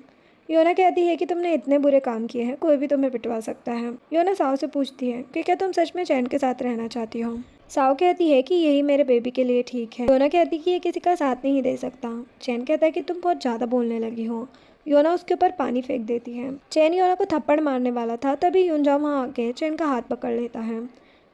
योना कहती है कि तुमने इतने बुरे काम किए हैं, कोई भी तुम्हें पिटवा सकता है। योना साओ से पूछती है कि क्या तुम सच में चैन के साथ रहना चाहती हो। साओ कहती है कि यही मेरे बेबी के लिए ठीक है। योना कहती है कि ये किसी का साथ नहीं दे सकता। चैन कहता है कि तुम बहुत ज़्यादा बोलने लगी हो। योना उसके ऊपर पानी फेंक देती है। चैन योना को थप्पड़ मारने वाला था, तभी युनजाओ वहाँ आके चैन का हाथ पकड़ लेता है।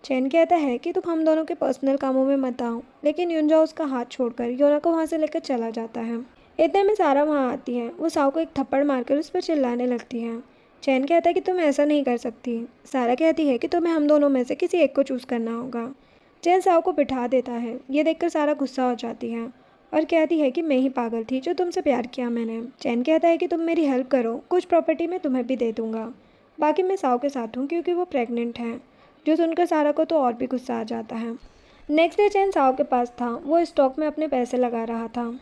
चैन कहता है कि तुम हम दोनों के पर्सनल कामों में मत आओ, लेकिन युनजाओ उसका हाथ छोड़कर योना को वहाँ से लेकर चला जाता है। इतने में सारा वहाँ आती है। वो साओ को एक थप्पड़ मारकर उस पर चिल्लाने लगती है। चैन कहता है कि तुम ऐसा नहीं कर सकती। सारा कहती है कि तुम्हें हम दोनों में से किसी एक को चूज़ करना होगा। चैन साओ को बिठा देता है। ये देखकर सारा गुस्सा हो जाती है और कहती है कि मैं ही पागल थी जो तुमसे प्यार किया मैंने। चैन कहता है कि तुम मेरी हेल्प करो, कुछ प्रॉपर्टी मैं तुम्हें भी दे दूँगा। बाकी मैं साओ के साथ हूँ क्योंकि वो प्रेग्नेंट है। जो सुनकर सारा को तो और भी गुस्सा आ जाता है। नेक्स्ट डे चैन साओ के पास था। वो स्टॉक में अपने पैसे लगा रहा था।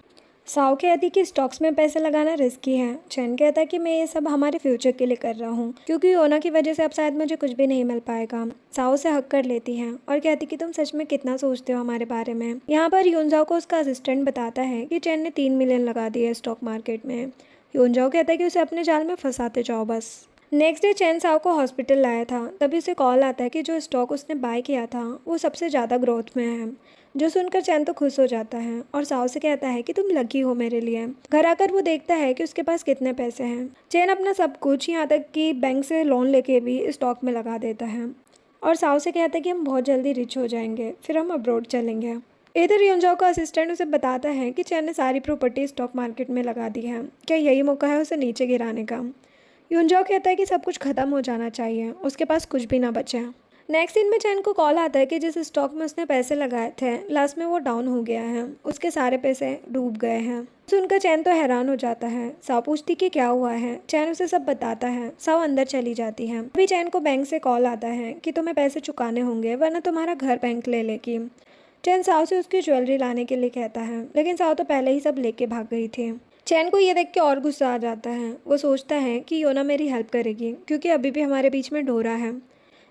साओ कहती कि स्टॉक्स में पैसे लगाना रिस्की है। चैन कहता है कि मैं ये सब हमारे फ्यूचर के लिए कर रहा हूँ, क्योंकि योना की वजह से अब शायद मुझे कुछ भी नहीं मिल पाएगा। साओ से हक कर लेती है और कहती कि तुम सच में कितना सोचते हो हमारे बारे में। यहाँ पर योनजाओ को उसका असिस्टेंट बताता है कि चैन ने 3 मिलियन लगा दिए स्टॉक मार्केट में। योनजाओ कहता है कि उसे अपने जाल में फंसाते जाओ बस। नेक्स्ट डे चैन साओ को हॉस्पिटल लाया था, तभी उसे कॉल आता है कि जो स्टॉक उसने बाय किया था वो सबसे ज़्यादा ग्रोथ में है। जो सुनकर चैन तो खुश हो जाता है और साओ से कहता है कि तुम लकी हो मेरे लिए। घर आकर वो देखता है कि उसके पास कितने पैसे हैं। चैन अपना सब कुछ, यहाँ तक कि बैंक से लोन लेके भी स्टॉक में लगा देता है और साओ से कहता है कि हम बहुत जल्दी रिच हो जाएंगे, फिर हम अब्रॉड चलेंगे। इधर योनजाओ का असिस्टेंट उसे बताता है कि चैन ने सारी प्रॉपर्टी स्टॉक मार्केट में लगा दी है। क्या यही मौका है उसे नीचे गिराने का। योनजाओ कहता है कि सब कुछ खत्म हो जाना चाहिए, उसके पास कुछ भी ना बचे। नेक्स्ट दिन में चैन को कॉल आता है कि जिस स्टॉक में उसने पैसे लगाए थे लास्ट में वो डाउन हो गया है, उसके सारे पैसे डूब गए हैं। सुनकर चैन तो हैरान हो जाता है। साओ पूछती कि क्या हुआ है। चैन उसे सब बताता है। साओ अंदर चली जाती है। अभी चैन को बैंक से कॉल आता है कि तुम्हें पैसे चुकाने होंगे वरना तुम्हारा घर बैंक ले लेगी। चैन साओ से उसकी ज्वेलरी लाने के लिए कहता है, लेकिन साओ तो पहले ही सब लेके भाग गई थी। चैन को ये देख के और गुस्सा आ जाता है। वो सोचता है कि योना मेरी हेल्प करेगी क्योंकि अभी भी हमारे बीच में डोरा है।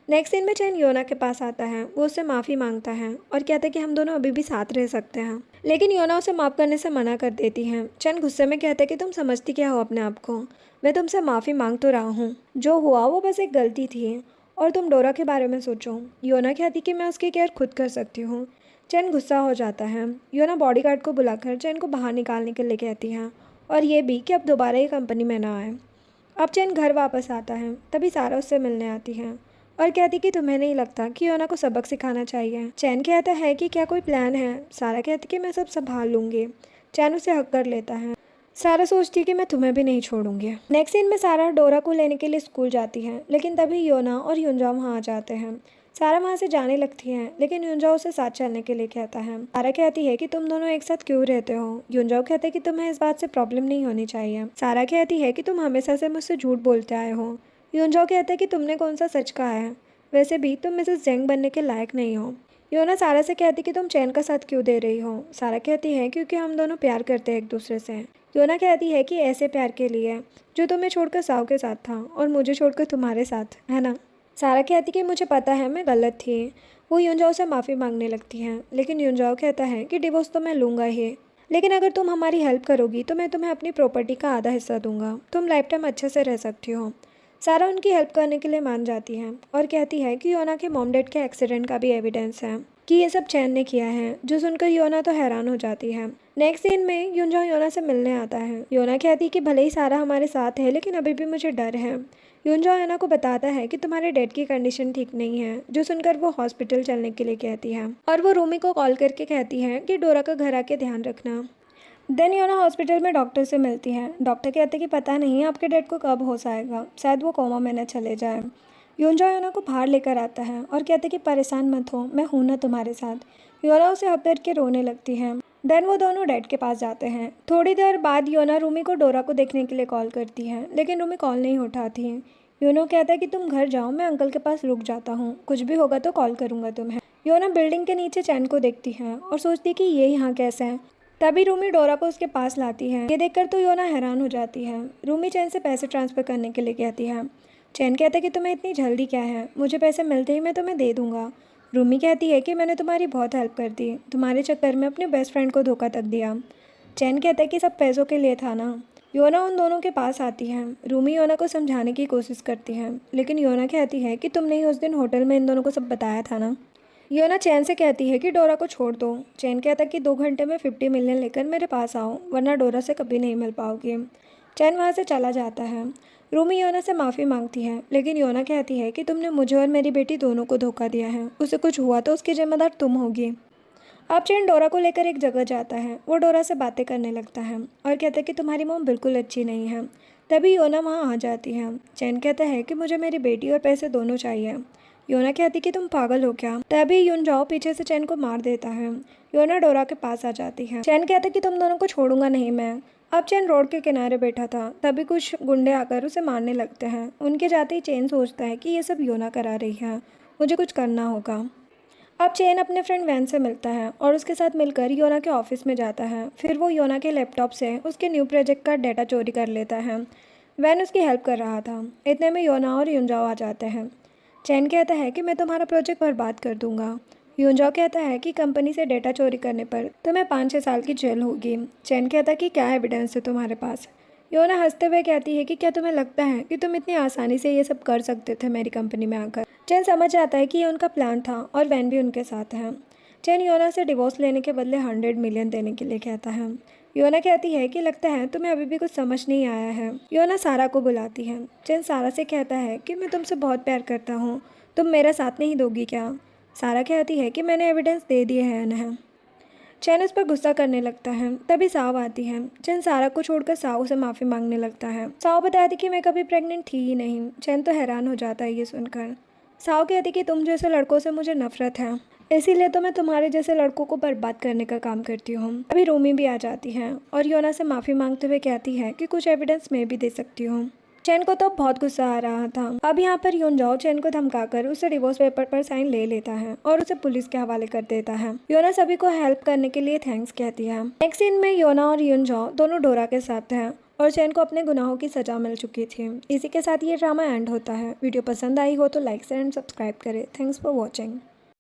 नेक्स्ट दिन में चैन योना के पास आता है। वो उससे माफ़ी मांगता है और कहता है कि हम दोनों अभी भी साथ रह सकते हैं, लेकिन योना उसे माफ़ करने से मना कर देती है। चैन गुस्से में कहता है कि तुम समझती क्या हो अपने आप को। मैं तुमसे माफ़ी मांग तो रहा हूँ, जो हुआ वो बस एक गलती थी और तुम डोरा के बारे में सोचो। योना कहती कि मैं उसकी केयर खुद कर सकती हूँ। चैन गुस्सा हो जाता है। योना बॉडीगार्ड को बुलाकर चैन को बाहर निकालने के लिए कहती है और ये भी कि अब दोबारा ये कंपनी में ना आए। अब चैन घर वापस आता है, तभी सारा उससे मिलने आती है और कहती कि तुम्हें नहीं लगता कि योना को सबक सिखाना चाहिए। चैन कहता है कि क्या कोई प्लान है। सारा कहती कि मैं सब संभाल लूँगी। चैन उसे हक कर लेता है। सारा सोचती कि मैं तुम्हें भी नहीं छोड़ूंगी। नेक्स्ट सीन में सारा डोरा को लेने के लिए स्कूल जाती है, लेकिन तभी योना और युनजाओ वहाँ आ जाते हैं। सारा वहाँ से जाने लगती है, लेकिन युनजाओ उसे साथ चलने के लिए कहता है। सारा कहती है कि तुम दोनों एक साथ क्यों रहते हो। युनजाओ कहते हैं कि तुम्हें इस बात से प्रॉब्लम नहीं होनी चाहिए। सारा कहती है कि तुम हमेशा से मुझसे झूठ बोलते आए हो। युनजाओ कहता है कि तुमने कौन सा सच कहा है, वैसे भी तुम मिसेस जेंग बनने के लायक नहीं हो। योना सारा से कहती कि तुम चैन का साथ क्यों दे रही हो। सारा कहती है क्योंकि हम दोनों प्यार करते हैं एक दूसरे से। योना कहती है कि ऐसे प्यार के लिए जो तुम्हें छोड़कर साओ के साथ था और मुझे छोड़कर तुम्हारे साथ, है ना। सारा कहती कि मुझे पता है मैं गलत थी। वो युनजाओ से माफ़ी मांगने लगती हैं, लेकिन युनजाओ कहता है कि डिवोर्स तो मैं लूँगा ही, लेकिन अगर तुम हमारी हेल्प करोगी तो मैं तुम्हें अपनी प्रॉपर्टी का आधा हिस्सा दूंगा। तुम लाइफ टाइम अच्छे से रह सकती हो। सारा उनकी हेल्प करने के लिए मान जाती है और कहती है कि योना के मॉम डैड के एक्सीडेंट का भी एविडेंस है कि ये सब चैन ने किया है, जो सुनकर योना तो हैरान हो जाती है। नेक्स्ट सीन में युनजाओ योना से मिलने आता है। योना कहती कि भले ही सारा हमारे साथ है, लेकिन अभी भी मुझे डर है। युनजाओ योना को बताता है कि तुम्हारे डैड की कंडीशन ठीक नहीं है, जो सुनकर वो हॉस्पिटल चलने के लिए कहती है और वो रूमी को कॉल करके कहती है कि डोरा का घर आके ध्यान रखना। देन योना हॉस्पिटल में डॉक्टर से मिलती है। डॉक्टर कहते कि पता नहीं आपके डैड को कब होश आएगा, शायद वो कोमा में न चले जाए। युनजाओ योना को बाहर लेकर आता है और कहते कि परेशान मत हो, मैं हूं ना तुम्हारे साथ। योना उसे हक करके रोने लगती है। देन वो दोनों डैड के पास जाते हैं। थोड़ी देर बाद योना रूमी को डोरा को देखने के लिए कॉल करती है, लेकिन रूमी कॉल नहीं उठाती है। योना कहता है कि तुम घर जाओ, मैं अंकल के पास रुक जाता हूँ, कुछ भी होगा तो कॉल करूँगा तुम्हें। योना बिल्डिंग के नीचे चैन को देखती है और सोचती कि ये यहाँ कैसे है। तभी रूमी डोरा को उसके पास लाती है। ये देखकर तो योना हैरान हो जाती है। रूमी चैन से पैसे ट्रांसफ़र करने के लिए कहती है। चैन कहता है कि तुम्हें इतनी जल्दी क्या है, मुझे पैसे मिलते ही मैं तुम्हें दे दूंगा। रूमी कहती है कि मैंने तुम्हारी बहुत हेल्प कर दी, तुम्हारे चक्कर में अपने बेस्ट फ्रेंड को धोखा तक दिया। चैन कहता है कि सब पैसों के लिए था ना। योना उन दोनों के पास आती है। रूमी योना को समझाने की कोशिश करती है, लेकिन योना कहती है कि तुमने ही उस दिन होटल में इन दोनों को सब बताया था ना। योना चैन से कहती है कि डोरा को छोड़ दो। चैन कहता है कि 2 घंटे में 50 मिलियन लेकर मेरे पास आओ, वरना डोरा से कभी नहीं मिल पाओगे। चैन वहाँ से चला जाता है। रूमी योना से माफ़ी मांगती है, लेकिन योना कहती है कि तुमने मुझे और मेरी बेटी दोनों को धोखा दिया है, उसे कुछ हुआ तो उसकी जिम्मेदार तुम होगी। अब चैन डोरा को लेकर एक जगह जाता है। वो डोरा से बातें करने लगता है और कहता है कि तुम्हारी मॉम बिल्कुल अच्छी नहीं है। तभी योना वहाँ आ जाती है। चैन कहता है कि मुझे मेरी बेटी और पैसे दोनों चाहिए। योना कहती कि तुम पागल हो क्या। तभी यून जाओ पीछे से चैन को मार देता है। योना डोरा के पास आ जाती है। चैन कहता है कि तुम दोनों को छोड़ूंगा नहीं मैं। अब चैन रोड के किनारे बैठा था, तभी कुछ गुंडे आकर उसे मारने लगते हैं। उनके जाते ही चैन सोचता है कि ये सब योना करा रही है, मुझे कुछ करना होगा। अब चैन अपने फ्रेंड वैन से मिलता है और उसके साथ मिलकर योना के ऑफिस में जाता है। फिर वो योना के लैपटॉप से उसके न्यू प्रोजेक्ट का डाटा चोरी कर लेता है। वैन उसकी हेल्प कर रहा था। इतने में योना और युंजाओ आ जाते हैं। चैन कहता है कि मैं तुम्हारा प्रोजेक्ट बर्बाद कर दूंगा। युंजाओ कहता है कि कंपनी से डेटा चोरी करने पर तुम्हें 5-6 साल की जेल होगी। चैन कहता है कि क्या एविडेंस है तुम्हारे पास। योना हंसते हुए कहती है कि क्या तुम्हें लगता है कि तुम इतनी आसानी से ये सब कर सकते थे मेरी कंपनी में आकर। चैन समझ आता है कि ये उनका प्लान था और वैन भी उनके साथ है। चैन योना से डिवोर्स लेने के बदले 100 मिलियन देने के लिए कहता है। योना कहती है कि लगता है तुम्हें अभी भी कुछ समझ नहीं आया है। योना सारा को बुलाती है। चैन सारा से कहता है कि मैं तुमसे बहुत प्यार करता हूँ, तुम मेरा साथ नहीं दोगी क्या। सारा कहती है कि मैंने एविडेंस दे दिए हैं उन्हें। चैन उस पर गुस्सा करने लगता है। तभी साव आती है। चैन सारा को छोड़कर साव से माफ़ी मांगने लगता है। साव बताती कि मैं कभी प्रेग्नेंट थी ही नहीं। चैन तो हैरान हो जाता है ये सुनकर। साव कहती कि तुम जैसे लड़कों से मुझे नफरत है, इसीलिए तो मैं तुम्हारे जैसे लड़कों को बर्बाद करने का काम करती हूँ। अभी रूमी भी आ जाती है और योना से माफ़ी मांगते हुए कहती है कि कुछ एविडेंस मैं भी दे सकती हूँ। चैन को तो बहुत गुस्सा आ रहा था। अब यहाँ पर युनजाओ चैन को धमकाकर उसे डिवोर्स पेपर पर साइन ले लेता है और उसे पुलिस के हवाले कर देता है। योना सभी को हेल्प करने के लिए थैंक्स कहती है। नेक्स्ट सीन में योना और युनजाओ दोनों डोरा के साथ हैं और चैन को अपने गुनाहों की सजा मिल चुकी थी। इसी के साथ ये ड्रामा एंड होता है। वीडियो पसंद आई हो तो लाइक शेयर एंड सब्सक्राइब करें। Thanks for watching.